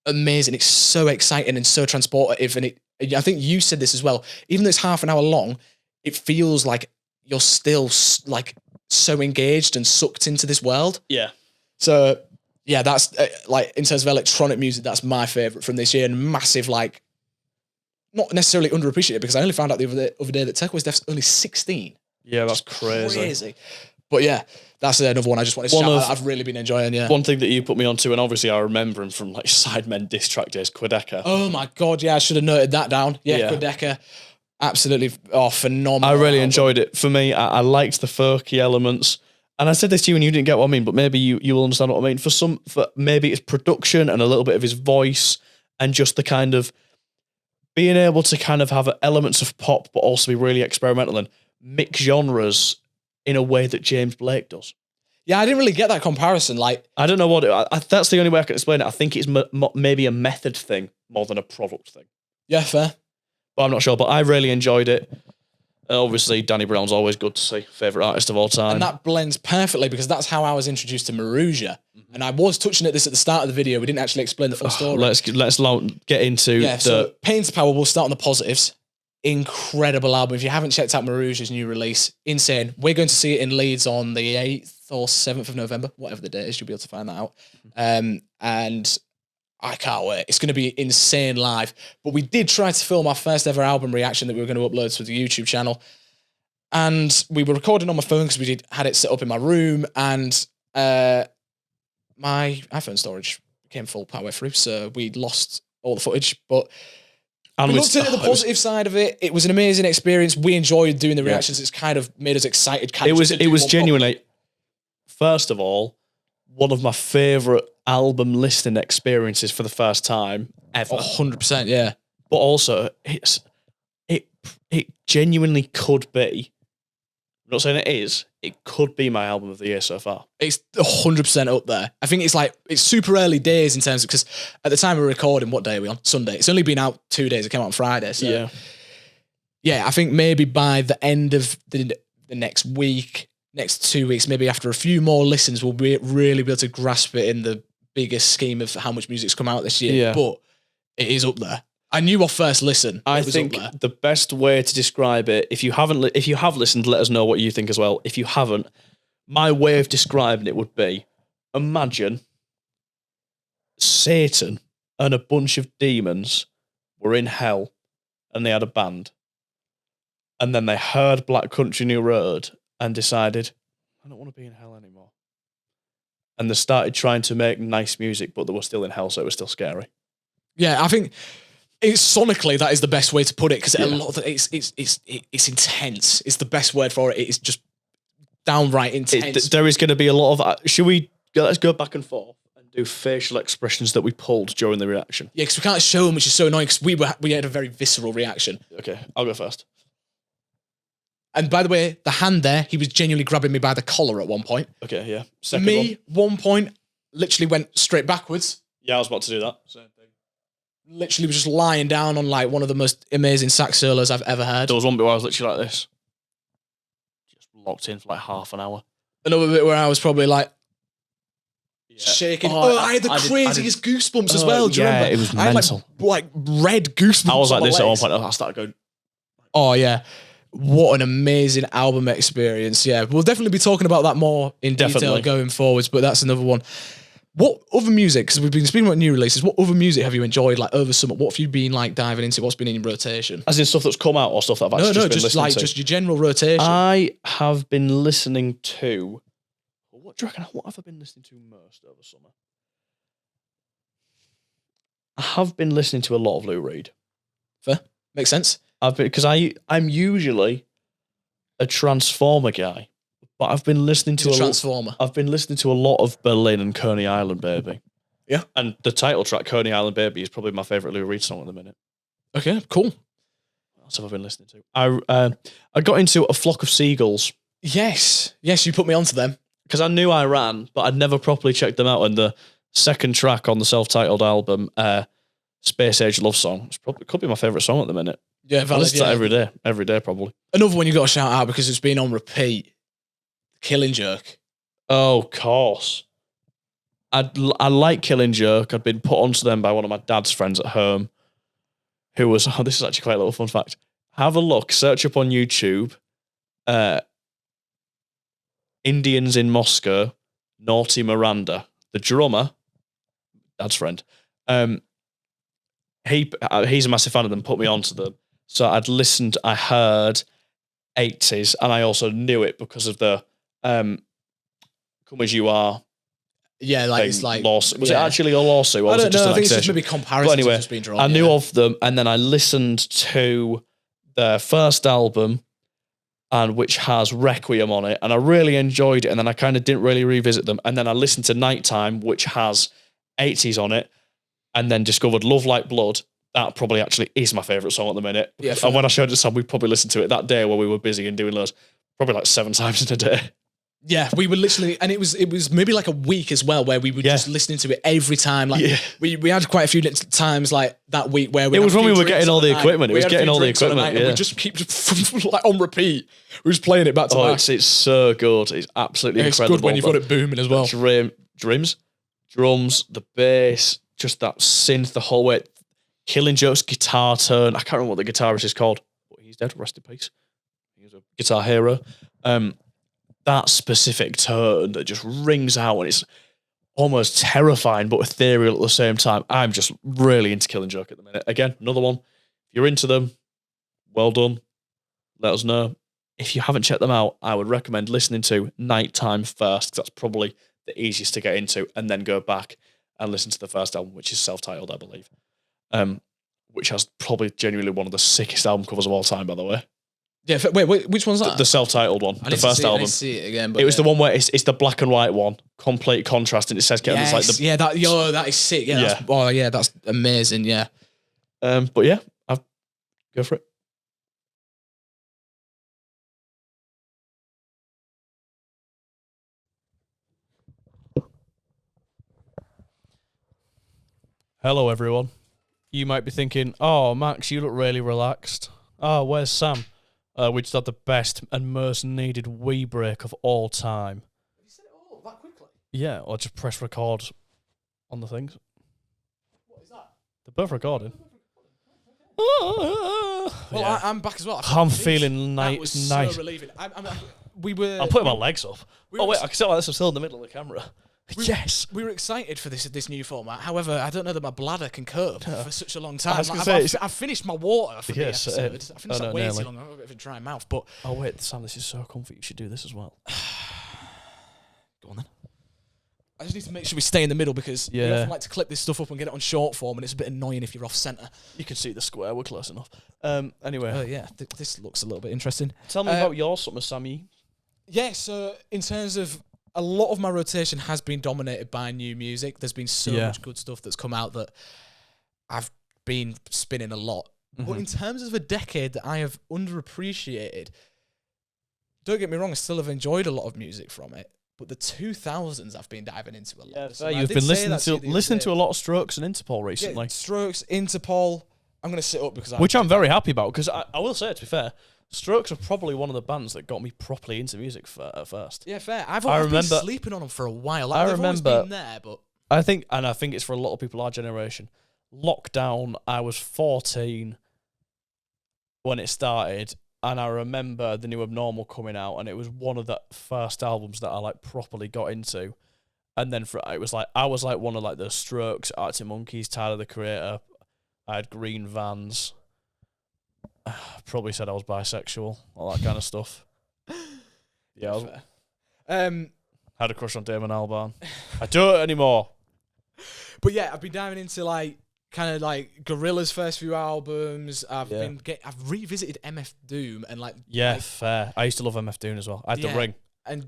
amazing. It's so exciting and so transportative, and I think you said this as well. Even though it's half an hour long, it feels like you're still like so engaged and sucked into this world. Yeah. So yeah, that's like, in terms of electronic music, that's my favorite from this year, and massive, like, not necessarily underappreciated, because I only found out the other day that Turquoise Death's only 16. Yeah, that's crazy. But yeah, that's another one I just wanted to shout out. I've really been enjoying. Yeah. One thing that you put me onto, and obviously I remember him from like Sidemen diss track days, Quedeca. Oh my God, yeah, I should have noted that down. Yeah. Quedeca, absolutely, phenomenal. I really enjoyed it. For me, I liked the folky elements, and I said this to you and you didn't get what I mean, but maybe you will understand what I mean. For maybe it's production and a little bit of his voice, and just the kind of being able to kind of have elements of pop, but also be really experimental and mix genres in a way that James Blake does. Yeah, I didn't really get that comparison. Like, I don't know what that's the only way I can explain it. I think it's maybe a method thing more than a product thing. Yeah, fair. But I'm not sure. But I really enjoyed it. Obviously, Danny Brown's always good to see. Favourite artist of all time. And that blends perfectly, because that's how I was introduced to Maruja. Mm-hmm. And I was touching at this at the start of the video. We didn't actually explain the full story. Let's get into so Pain to Power. We'll start on the positives. Incredible album. If you haven't checked out Maruja's new release, insane. We're going to see it in Leeds on the 8th or 7th of November, whatever the date is. You'll be able to find that out. And I can't wait. It's going to be insane live. But we did try to film our first ever album reaction that we were going to upload to the YouTube channel. And we were recording on my phone because we had it set up in my room, and my iPhone storage became full partway through, so we lost all the footage. But we looked at the positive side of it. It was an amazing experience. We enjoyed doing the reactions. It's kind of made us excited. It was genuinely, first of all, one of my favourite album listening experiences for the first time ever. 100%, yeah. But also, it genuinely could be, I'm not saying it is, it could be my album of the year so far. It's 100% up there. I think it's super early days in terms of, because at the time we're recording, what day are we on? Sunday. It's only been out 2 days. It came out on Friday. So yeah, I think maybe by the end of the next week, next 2 weeks, maybe after a few more listens, we'll really be able to grasp it in the biggest scheme of how much music's come out this year. Yeah. But it is up there. I knew off first listen. I think the best way to describe it, if you have listened, let us know what you think as well. If you haven't, my way of describing it would be, imagine Satan and a bunch of demons were in hell and they had a band. And then they heard Black Country New Road and decided, I don't want to be in hell anymore. And they started trying to make nice music, but they were still in hell, so it was still scary. Yeah, I think it's sonically that is the best way to put it, because a lot of it's intense. It's the best word for it. It's just downright intense. There is going to be a lot of. Let's go back and forth do facial expressions that we pulled during the reaction. Yeah, because we can't show them, which is so annoying because we had a very visceral reaction. Okay, I'll go first. And by the way, the hand there, he was genuinely grabbing me by the collar at one point. Okay, yeah. Second one point, literally went straight backwards. Yeah, I was about to do that. Same thing. Literally was just lying down on like one of the most amazing sax solos I've ever heard. There was one bit where I was literally like this. Just locked in for like half an hour. Another bit where I was probably like shaking. I had the craziest goosebumps as well. Do you remember? It was I mental. had like red goosebumps. I was like on this my at one legs. point. I started going. Oh yeah. What an amazing album experience. Yeah, we'll definitely be talking about that more in detail going forwards, but that's another one. What other music, because we've been speaking about new releases, what other music have you enjoyed like over summer? What have you been like diving into? What's been in your rotation? As in stuff that's come out or stuff that I've actually just been listening to? Just your general rotation. I have been listening to... What do you reckon? What have I been listening to most over summer? I have been listening to a lot of Lou Reed. Fair. Makes sense. Because I'm usually a Transformer guy, but I've been listening to I've been listening to a lot of Berlin and Coney Island Baby. Yeah, and the title track Coney Island Baby is probably my favorite Lou Reed song at the minute. Okay, cool. What else have I been listening to? I got into A Flock of Seagulls. Yes, you put me onto them because I knew Iran, but I'd never properly checked them out. And the second track on the self-titled album, Space Age Love Song, could be my favorite song at the minute. Yeah, valid, I listen to that every day probably. Another one you got to shout out because it's been on repeat. Killing Joke. Oh, of course. I like Killing Joke. I'd been put onto them by one of my dad's friends at home, who was. Oh, this is actually quite a little fun fact. Have a look. Search up on YouTube. Indians in Moscow. Naughty Miranda, the drummer, dad's friend. He's a massive fan of them. Put me onto them. So I'd listened, I heard 80s, and I also knew it because of the Come As You Are. Yeah, like it's like lawsuit. Was it actually a lawsuit? Or I don't know. I think it's just maybe comparison. But anyway, just being drawn, I knew of them, and then I listened to their first album, and which has Requiem on it, and I really enjoyed it. And then I kind of didn't really revisit them, and then I listened to Nighttime, which has 80s on it, and then discovered Love Like Blood. That probably actually is my favourite song at the minute. Yeah, and when I showed it to Sam, we probably listened to it that day while we were busy and doing loads, probably like 7 times in a day. Yeah, we were literally, and it was maybe like a week as well where we were just listening to it every time. Like we had quite a few times like that week where we. It was when we were getting all the equipment. It was getting all the equipment. Yeah, we just keep like on repeat. We were just playing it back to back. It's so good. It's absolutely incredible. It's good when you've got it booming as well. Drums, the bass, just that synth the whole way. Killing Joke's guitar turn. I can't remember what the guitarist is called, but he's dead. Rest in peace. He was a guitar hero. That specific turn that just rings out and it's almost terrifying but ethereal at the same time. I'm just really into Killing Joke at the minute. Again, another one. If you're into them, well done. Let us know. If you haven't checked them out, I would recommend listening to Nighttime first, because that's probably the easiest to get into, and then go back and listen to the first album, which is self-titled, I believe. Which has probably genuinely one of the sickest album covers of all time, by the way. Yeah, wait, which one's that? The self-titled one, the first album. I need to see it again. But it was the one where it's the black and white one, complete contrast, and it says, yes, like the, that is sick. Yeah, that's amazing. Yeah. But yeah, go for it. Hello, everyone. You might be thinking, oh, Max, you look really relaxed. Oh, where's Sam? We just had the best and most needed wee break of all time. You said it all that quickly? Yeah, or just press record on the things. What is that? They're both recording. Well, yeah. I'm back as well. I'm feeling nice. So relieving. I'm putting my legs up. Wait, I can sit like this. I'm still in the middle of the camera. Yes, we were excited for this new format. However, I don't know that my bladder can cope for such a long time. I've finished my water for the episode. I finished that way too long. I've got a bit of a dry mouth. But wait, Sam, this is so comfy. You should do this as well. Go on then. I just need to make sure we stay in the middle because we often like to clip this stuff up and get it on short form, and it's a bit annoying if you're off centre. You can see the square. We're close enough. Anyway, this looks a little bit interesting. Tell me about your summer, Sammy. Yeah, so in terms of a lot of my rotation has been dominated by new music. There's been so much good stuff that's come out that I've been spinning a lot. But in terms of a decade that I have underappreciated, don't get me wrong, I still have enjoyed a lot of music from it. But the 2000s I've been diving into a lot. Yeah, so you've been listening to a lot of Strokes and Interpol recently. Yeah, Strokes, Interpol. I'm going to sit up because I'm very happy about, because I will say, to be fair, Strokes are probably one of the bands that got me properly into music at first. Yeah, fair. I've been sleeping on them for a while. Like, they've always been there, but I think it's for a lot of people our generation. Lockdown, I was 14 when it started, and I remember the new Abnormal coming out, and it was one of the first albums that I like properly got into. And then I was like one of like the Strokes, Arctic Monkeys, Tyler the Creator. I had green Vans. Probably said I was bisexual, all that kind of stuff. Yeah, had a crush on Damon Albarn. I don't anymore. But yeah, I've been diving into like kind of like Gorillaz' first few albums. I've revisited MF Doom and like fair. I used to love MF Doom as well. I had the ring, and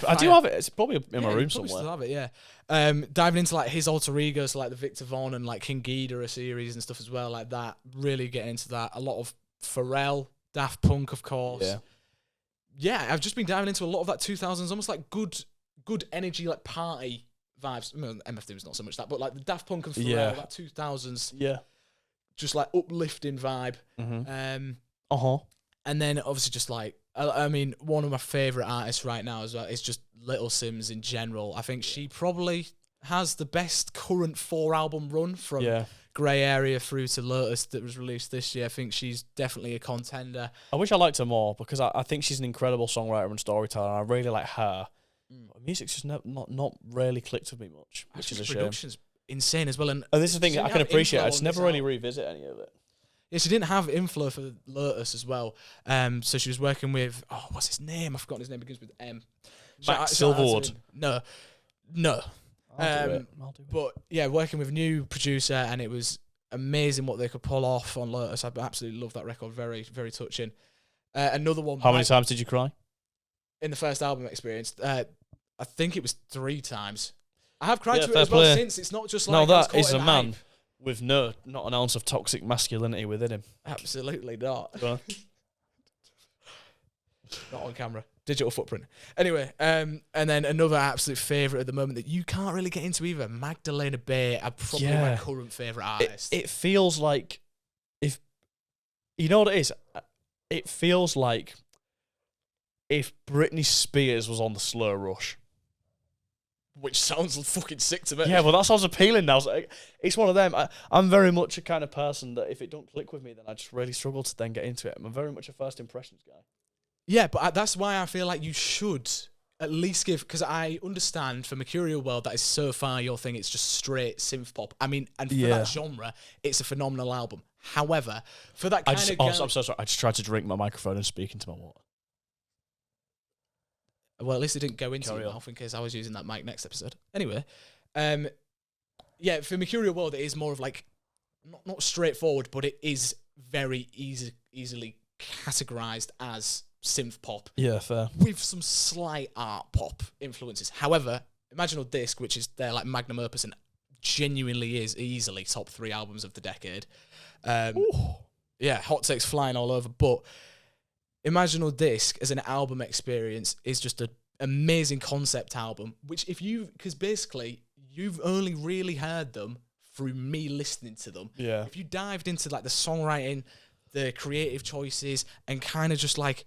I do have it. It's probably in my room somewhere. Still have it, yeah. Diving into like his alter egos, so like the Victor Vaughn and like King Ghidorah series and stuff as well, like that. Really getting into that. A lot of Pharrell, Daft Punk, of course. Yeah, I've just been diving into a lot of that 2000s, almost like good energy, like party vibes. I mean, MF Doom's not so much that, but like the Daft Punk and Pharrell, that 2000s, just like uplifting vibe. And then obviously just like, I mean, one of my favourite artists right now as well is just Little Sims in general. I think she probably has the best current 4-album run from Grey Area through to Lotus that was released this year. I think she's definitely a contender. I wish I liked her more, because I think she's an incredible songwriter and storyteller, and I really like her. But music's just not really clicked with me much, which is a shame. Production's insane as well. And this is the thing I can appreciate. I just never really revisit any of it. Yeah, she didn't have inflow for Lotus as well. So she was working with, what's his name? I've forgotten his name. It begins with M. Max Silverwood. No. I'll do it. But yeah, working with a new producer, and it was amazing what they could pull off on Lotus. I absolutely love that record. Very, very touching. Another one. How many times did you cry? In the first album experience, I think it was 3 times. I have cried to it as well since. It's not just like... No, that is a man with not an ounce of toxic masculinity within him. Absolutely not. Not on camera. Digital footprint. Anyway, and then another absolute favourite at the moment that you can't really get into either, Magdalena Bay, are probably my current favourite artist. It feels like, if you know what it is, it feels like if Britney Spears was on the Slow Rush. Which sounds fucking sick to me. Yeah, well, that sounds appealing now. It's one of them. I'm very much a kind of person that if it don't click with me, then I just really struggle to then get into it. I'm very much a first impressions guy. Yeah, but that's why I feel like you should at least give, because I understand for Mercurial World that is so far your thing, it's just straight synth pop. I mean, and for that genre, it's a phenomenal album. However, for that kind of... I'm so sorry. I just tried to drink my microphone and speak into my water. Well, at least it didn't go into your mouth in case I was using that mic next episode. Anyway, for Mercurial World, it is more of like, not straightforward, but it is very easily categorized as synth pop. Yeah, fair. With some slight art pop influences. However, Imaginal Disc, which is their like magnum opus and genuinely is easily top 3 albums of the decade. Hot takes flying all over, but Imaginal Disc as an album experience is just an amazing concept album, which because basically you've only really heard them through me listening to them. Yeah. If you dived into like the songwriting, the creative choices, and kind of just like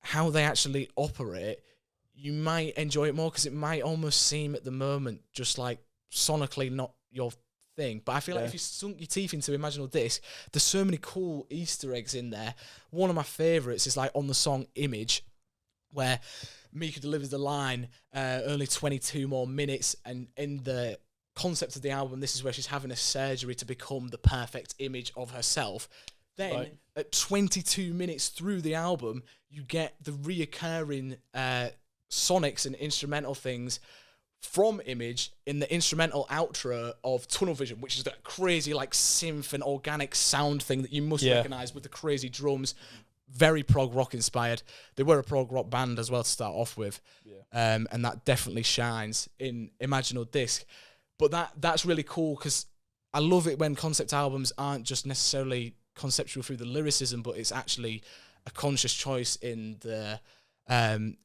how they actually operate, you might enjoy it more, because it might almost seem at the moment just like sonically not your thing. But I feel like if you sunk your teeth into Imaginal Disc, there's so many cool Easter eggs in there. One of my favourites is like on the song Image, where Mika delivers the line, only 22 more minutes, and in the concept of the album, this is where she's having a surgery to become the perfect image of herself. Then, at 22 minutes through the album, you get the reoccurring sonics and instrumental things from Image in the instrumental outro of Tunnel Vision, which is that crazy like synth and organic sound thing that you must recognise with the crazy drums. very prog rock inspired. They were a prog rock band as well to start off with, and that definitely shines in Imaginal Disc. But that's really cool because I love it when concept albums aren't just necessarily conceptual through the lyricism, but it's actually a conscious choice in the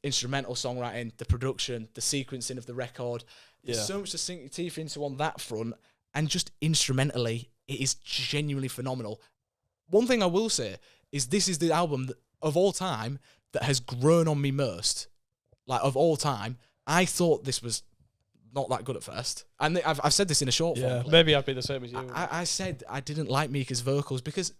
instrumental songwriting, the production, the sequencing of the record. There's so much to sink your teeth into on that front, and just instrumentally, it is genuinely phenomenal. One thing I will say is this is the album of all time that has grown on me most. Like, of all time, I thought this was not that good at first. And I've said this in a short form. Yeah, maybe I'd be the same as you. I said I didn't like Mika's vocals because,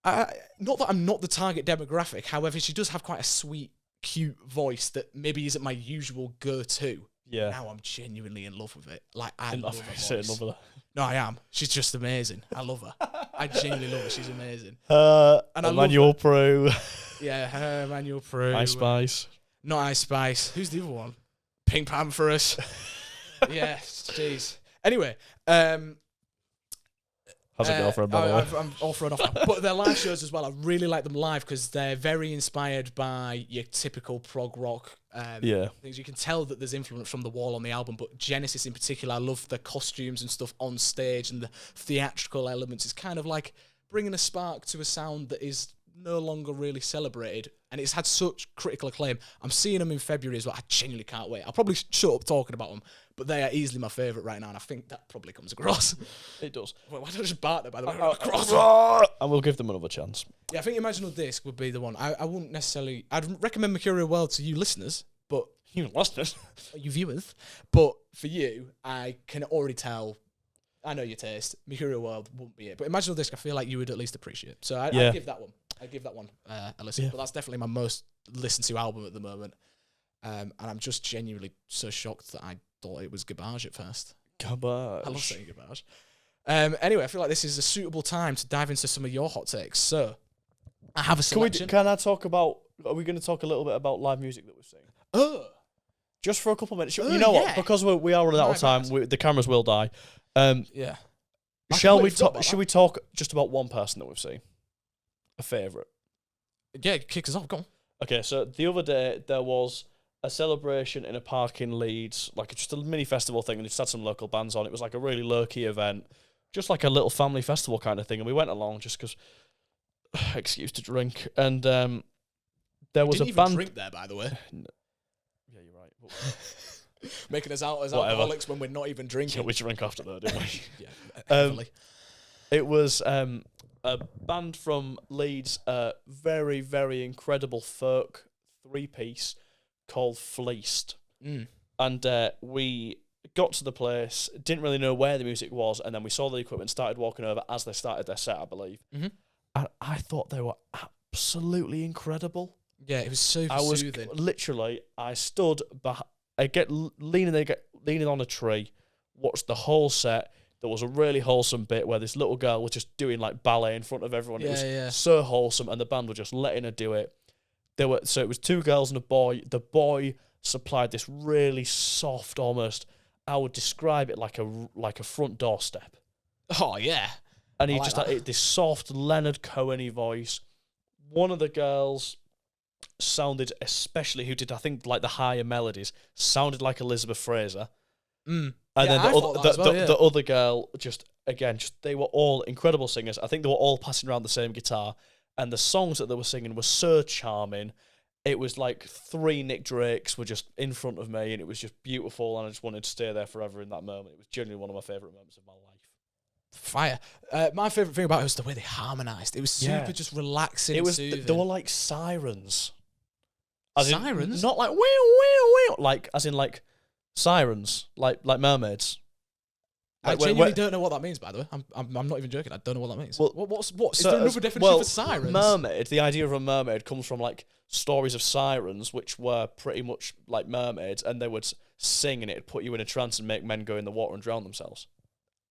not that I'm not the target demographic, however, she does have quite a sweet, cute voice that maybe isn't my usual go-to. Yeah. Now I'm genuinely in love with it. Like, I In love love, her in voice. love with her. No, I am. She's just amazing. I love her. I genuinely love her. She's amazing. And I love Emmanuel Pro. Yeah, her, Emmanuel Pro. Ice Spice. Not Ice Spice. Who's the other one? Pink Pantheress. Yeah, jeez. Anyway, Has a girlfriend, by the way. I'm all thrown off now. But their live shows as well, I really like them live because they're very inspired by your typical prog rock things. You can tell that there's influence from The Wall on the album, but Genesis in particular, I love the costumes and stuff on stage and the theatrical elements. It's kind of like bringing a spark to a sound that is no longer really celebrated, and it's had such critical acclaim. I'm seeing them in February as well. I genuinely can't wait. I'll probably shut up talking about them, but they are easily my favourite right now, and I think that probably comes across. It does. Wait, why don't I just barter, by the way? And we'll give them another chance. Yeah, I think Imaginal Disc would be the one. I wouldn't necessarily... I'd recommend Mercurial World to you listeners, but... You listeners? You viewers. But for you, I can already tell... I know your taste. Mercurial World wouldn't be it. But Imaginal Disc, I feel like you would at least appreciate. So I'd give that one. I'd give that one a listen. Yeah. But that's definitely my most listened to album at the moment. And I'm just genuinely so shocked that I thought it was garbage at first. Garbage. I love saying garbage. Anyway, I feel like this is a suitable time to dive into some of your hot takes. So, I have a selection. Can I talk about... Are we going to talk a little bit about live music that we've seen? Just for a couple of minutes. You know what? Because we are running out of time, the cameras will die. Yeah. Should we talk just about one person that we've seen? A favourite? Yeah, kick us off. Go on. Okay, so the other day there was a celebration in a park in Leeds, like just a mini festival thing, and they just had some local bands on. It was like a really low-key event, just like a little family festival kind of thing, and we went along just because excuse to drink. And there was a band. Didn't even drink there, by the way. Yeah, you're right. Making us out as alcoholics when we're not even drinking. Yeah, we drink after though, didn't we? Yeah, heavily. It was a band from Leeds, very, very incredible folk three-piece called Fleeced. And we got to the place, didn't really know where the music was, and then we saw the equipment, started walking over as they started their set, I believe. And I thought they were absolutely incredible. Yeah, it was so soothing. I stood, leaning on a tree, watched the whole set. There was a really wholesome bit where this little girl was just doing like ballet in front of everyone. It was so wholesome, and the band were just letting her do it. It was two girls and a boy. The boy supplied this really soft, almost, I would describe it like a front door step. Oh yeah. And he just had this soft Leonard Cohen-y voice. One of the girls sounded, especially who did I think like the higher melodies, sounded like Elizabeth Fraser. And then the other girl, they were all incredible singers. I think they were all passing around the same guitar, and the songs that they were singing were so charming. It was like 3 Nick Drakes were just in front of me, and it was just beautiful, and I just wanted to stay there forever in that moment. It was genuinely one of my favourite moments of my life. Fire. My favourite thing about it was the way they harmonised. It was super just relaxing. It was. They were like sirens. Sirens? Not like wee, like as in like sirens, like mermaids. I genuinely don't know what that means, by the way. I'm not even joking. I don't know what that means. Well, is there another definition for sirens? Mermaid. The idea of a mermaid comes from like stories of sirens, which were pretty much like mermaids, and they would sing, and it'd put you in a trance and make men go in the water and drown themselves.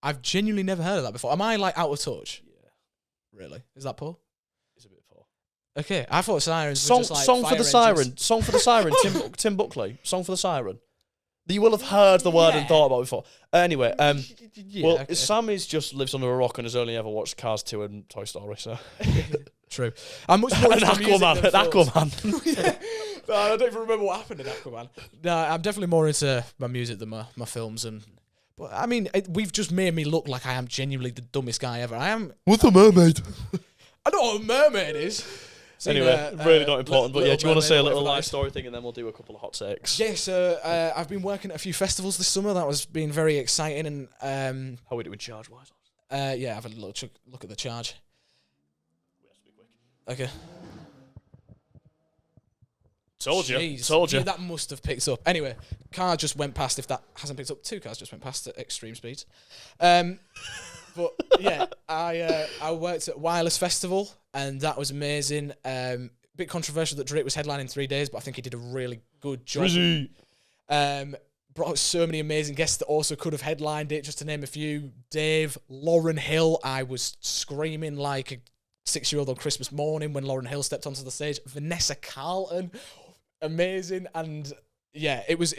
I've genuinely never heard of that before. Am I like out of touch? Yeah. Really? Is that poor? It's a bit poor. Okay, I thought sirens song, were just like song for the siren. Song for the siren. Tim Buckley. Song for the siren. You will have heard the word and thought about it before. Anyway, Sam just lives under a rock and has only ever watched Cars 2 and Toy Story. So True. I'm much more An into music Aquaman. than An films. Aquaman. No, I don't even remember what happened in Aquaman. No, I'm definitely more into my music than my films. But I mean, we've just made me look like I am genuinely the dumbest guy ever. I am. What's a mermaid? I don't know what a mermaid is. Anyway, really not important. But yeah, do you want to say a little life nice story thing, and then we'll do a couple of hot takes? Yes, I've been working at a few festivals this summer. That was been very exciting. And how are we doing charge wise? yeah, have a little look at the charge. We have to be quick. Okay. Told you. Yeah, that must have picked up. Anyway, car just went past. If that hasn't picked up, 2 cars just went past at extreme speeds. But yeah, I worked at Wireless Festival, and that was amazing. Bit controversial that Drake was headlining 3 days, but I think he did a really good job. Brought out so many amazing guests that also could have headlined it, just to name a few. Dave, Lauryn Hill. I was screaming like a 6-year-old on Christmas morning when Lauryn Hill stepped onto the stage. Vanessa Carlton, amazing. And yeah, it was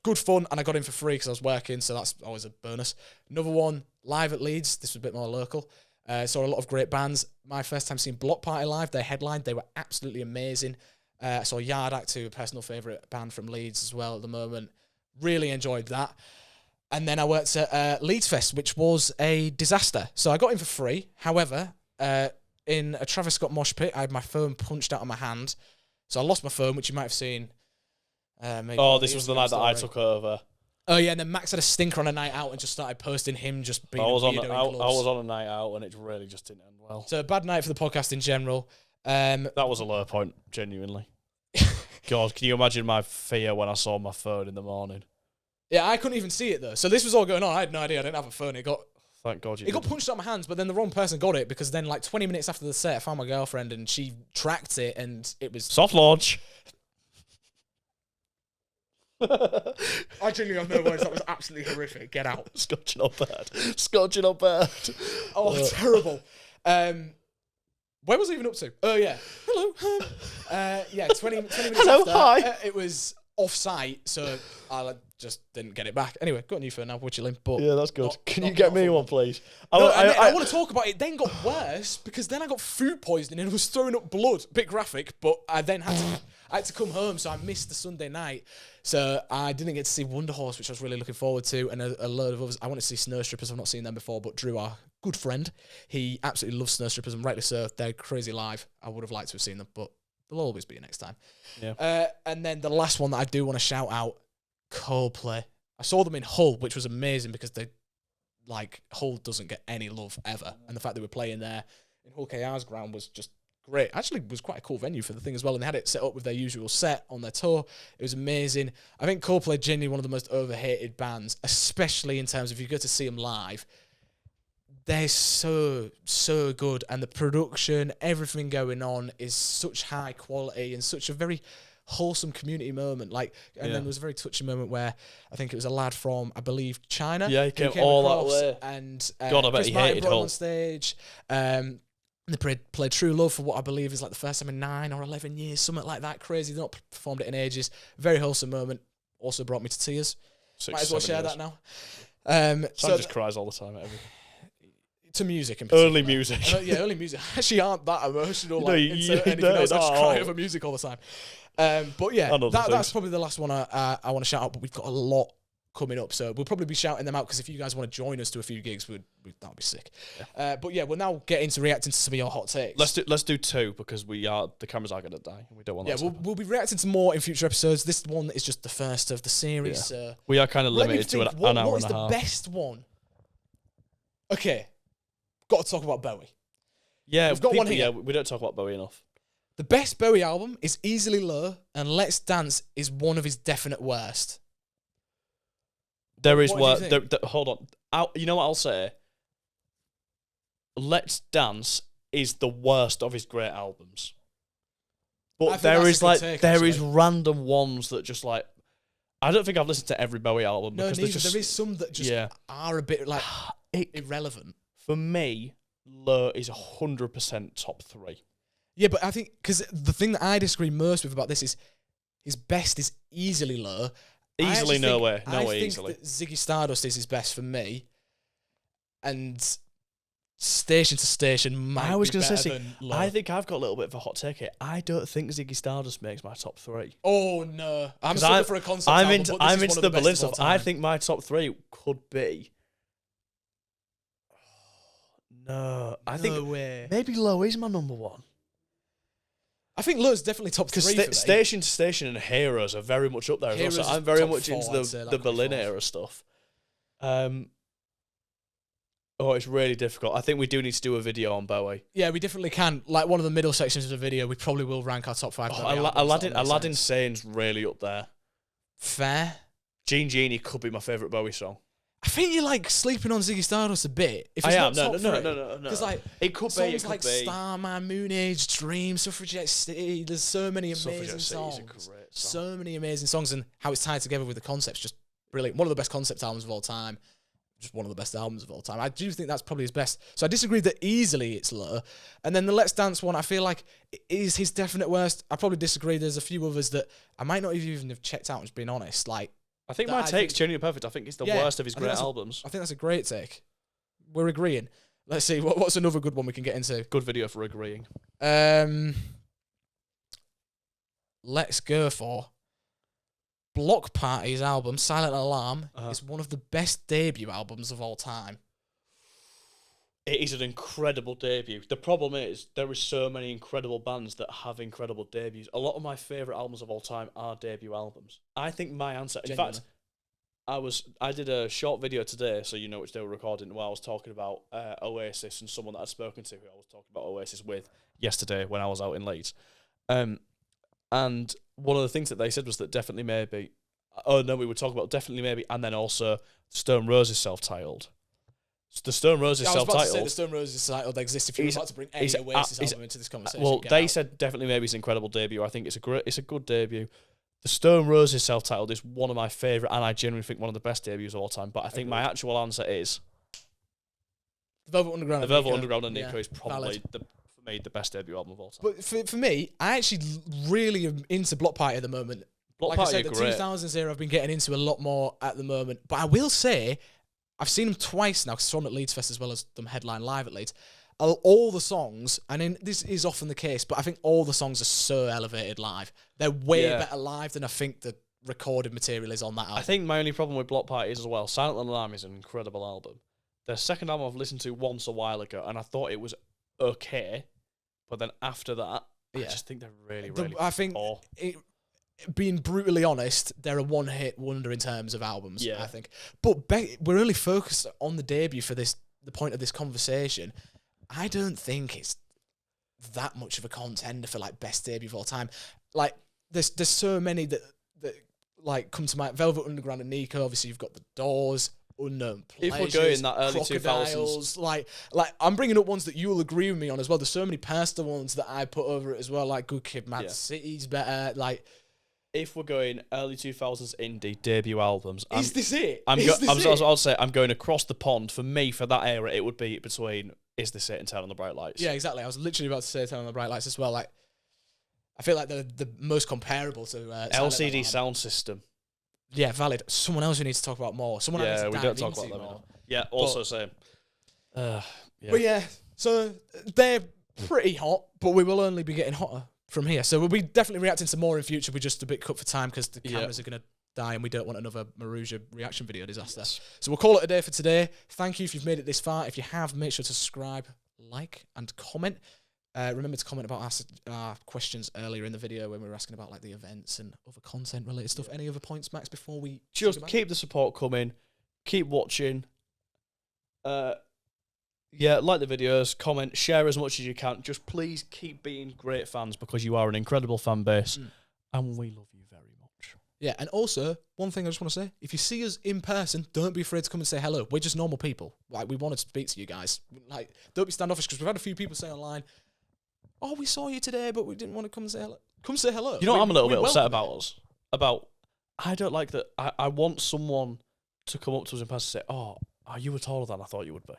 good fun, and I got in for free because I was working, so that's always a bonus. Another one, live at Leeds. This was a bit more local. Saw a lot of great bands. My first time seeing Block Party live. They headlined. They were absolutely amazing. I saw Yard Act, a personal favourite band from Leeds as well at the moment. Really enjoyed that. And then I worked at Leeds Fest, which was a disaster. So I got in for free. However, in a Travis Scott mosh pit, I had my phone punched out of my hand. So I lost my phone, which you might have seen. This was the night that I took over. Oh yeah, and then Max had a stinker on a night out and just started posting him just being I was a weirdo in gloves. I was on a night out, and it really just didn't end well. So a bad night for the podcast in general. That was a low point, genuinely. God, can you imagine my fear when I saw my phone in the morning? Yeah, I couldn't even see it though. So this was all going on. I had no idea. I didn't have a phone. Thank God It got punched out of my hands, but then the wrong person got it, because then like 20 minutes after the set, I found my girlfriend and she tracked it, and it was soft launch. I genuinely have no words. That was absolutely horrific. Get out. Scorching or bad. Scorching or bad. Oh, terrible. Where was I even up to? Oh, yeah. Hello. Yeah, 20 minutes Hello, after. hi. It was off-site, so I just didn't get it back. Anyway, got a new phone now, which you'll but yeah, that's good. Can you not get me one, please? I want to talk about it. Then got worse, because then I got food poisoning and was throwing up blood. Bit graphic, but I then had to come home, so I missed the Sunday night. So I didn't get to see Wonder Horse, which I was really looking forward to, and a load of others. I want to see Snow Strippers. I've not seen them before, but Drew, our good friend, he absolutely loves Snow Strippers, and rightly so. They're crazy live. I would have liked to have seen them, but they'll always be next time. Yeah. And then the last one that I do want to shout out, Coldplay. I saw them in Hull, which was amazing, because Hull doesn't get any love ever, and the fact they were playing there in Hull KR's ground was just great. Actually, it was quite a cool venue for the thing as well, and they had it set up with their usual set on their tour. It was amazing. I think Coldplay are genuinely one of the most overhated bands, especially in terms of if you go to see them live. They're so good, and the production, everything going on is such high quality and such a very wholesome community moment. Then there was a very touching moment where I think it was a lad from, I believe, China. Yeah, he came all across, that way. and God, I bet Chris he Martin hated brought him Hull. on stage. They played True Love for what I believe is like the first time in 9 or 11 years, something like that. Crazy. They've not performed it in ages. Very wholesome moment. Also brought me to tears. 6, Might as well 7 share years. that now. Sam just cries all the time at everything. To music in particular. Early music. Early music. I actually aren't that emotional. Insert anything no, else. I just no. cry over music all the time. But yeah, And other that's things. probably the last one I want to shout out. But we've got a lot coming up, so we'll probably be shouting them out, because if you guys want to join us to a few gigs, that would be sick. Yeah. But yeah, we'll now get into reacting to some of your hot takes. Let's do 2, because the cameras are going to die, and we don't want that. Yeah, we'll be reacting to more in future episodes. This one is just the first of the series. Yeah. We are kind of limited to an hour and a half. What is the best one? Okay, got to talk about Bowie. Yeah, we've got one here. Yeah, we don't talk about Bowie enough. The best Bowie album is easily Low, and Let's Dance is one of his definite worst. There is What do you worse. Hold on. You know what I'll say? Let's Dance is the worst of his great albums. But there is random ones that just like, I don't think I've listened to every Bowie album. No, because neither. There is some that just are a bit like irrelevant. For me, Low is 100% top 3. Yeah, but I think, because the thing that I disagree most with about this is his best is easily Low. Easily, no way I think easily. that Ziggy Stardust is his best for me. And station to station might I was going to say, I think I've got a little bit of a hot take here. I don't think Ziggy Stardust makes my top 3. Oh no, I'm sucker for a concept album. I'm into the Berlin stuff. stuff. I think my top 3 could be. No, I think maybe Low is my number 1. I think Low's definitely top 3 for me. Station to Station and Heroes are very much up there. Heroes I'm very much into the Berlin era stuff. It's really difficult. I think we do need to do a video on Bowie. Yeah, we definitely can. Like one of the middle sections of the video, we probably will rank our top 5. Aladdin Sane's really up there. Fair. Jean Genie could be my favourite Bowie song. I think you're like sleeping on Ziggy Stardust a bit. If it's I am. No. Because like it could songs be. It could like be. Starman, Moon Age, Dream, Suffragette City. There's so many amazing songs. So many amazing songs, and how it's tied together with the concepts, just brilliant. One of the best concept albums of all time. Just one of the best albums of all time. I do think that's probably his best. So I disagree that easily it's Low. And then the Let's Dance one, I feel like is his definite worst. I probably disagree. There's a few others that I might not even have checked out, just being honest. Like, I think my take's genuinely perfect. I think it's the worst of his great albums. I think that's a great take. We're agreeing. Let's see. What's another good one we can get into? Good video for agreeing. Let's go for Block Party's album, Silent Alarm, is one of the best debut albums of all time. It is an incredible debut. The problem is, there are so many incredible bands that have incredible debuts. A lot of my favourite albums of all time are debut albums. I think my answer... Genuinely. In fact, I did a short video today, so you know which they were recording, where I was talking about Oasis and someone that I'd spoken to who I was talking about Oasis with yesterday when I was out in Leeds. And one of the things that they said was that Definitely Maybe... Oh, no, we were talking about Definitely Maybe, and then also Stone Roses self-titled. So the Stone Roses self-titled... I was about to say the Stone Roses self-titled exists if you were about to bring any Oasis album into this conversation. Well, they said Definitely Maybe is an incredible debut. I think it's a good debut. The Stone Roses self-titled is one of my favourite, and I genuinely think one of the best debuts of all time. But I think my actual answer is... The Velvet Underground. The Velvet Underground and Nico is probably, for me, the best debut album of all time. But for me, I actually really am into Block Party at the moment. Block like Party I said, the 2000s era I've been getting into a lot more at the moment. But I will say, I've seen them twice now, because I saw them at Leeds Fest as well as them headline live at Leeds. All the songs, and this is often the case, but I think all the songs are so elevated live. They're way better live than I think the recorded material is on that album. I think my only problem with Block Party is as well, Silent Alarm is an incredible album. The second album I've listened to once a while ago, and I thought it was okay, but then after that, I just think they're really I think, poor. Being brutally honest, they're a one-hit wonder in terms of albums, I think. But we're only focused on the debut for the point of this conversation. I don't think it's that much of a contender for like best debut of all time. Like there's so many that like come to mind. Velvet Underground and Nico. Obviously, you've got the Doors, Unknown Pleasures. If we're going that early 2000s, like I'm bringing up ones that you'll agree with me on as well. There's so many personal ones that I put over it as well. Like Good Kid, Mad City's better. Like. If we're going early 2000s indie debut albums, is this it? I'll say I'm going across the pond. For me, for that era, it would be between Is This It and Turn on the Bright Lights. Yeah, exactly. I was literally about to say Turn on the Bright Lights as well. Like, I feel like they're the most comparable to LCD Sound System. Yeah, valid. Someone else we need to talk about more. Someone else we don't talk about them more. Yeah, also same. But yeah, so they're pretty hot, but we will only be getting hotter from here. So we'll be definitely reacting to more in future. We're just a bit cut for time because the cameras are going to die and we don't want another Maruja reaction video disaster. So we'll call it a day for today. Thank you if you've made it this far. If you have, make sure to subscribe, like, and comment. Remember to comment about our questions earlier in the video when we were asking about like the events and other content related stuff. Any other points, Max, before we just keep the support coming, keep watching. Like the videos, comment, share as much as you can. Just please keep being great fans because you are an incredible fan base and we love you very much. Yeah, and also, one thing I just want to say, if you see us in person, don't be afraid to come and say hello. We're just normal people. Like, we wanted to speak to you guys. Like, don't be standoffish because we've had a few people say online, oh, we saw you today, but we didn't want to come and say hello. Come say hello. You know what I'm a little bit upset about us? I don't like that. I want someone to come up to us in person and say, oh, you were taller than I thought you would be.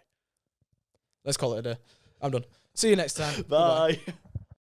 Let's call it a day. I'm done. See you next time. Bye.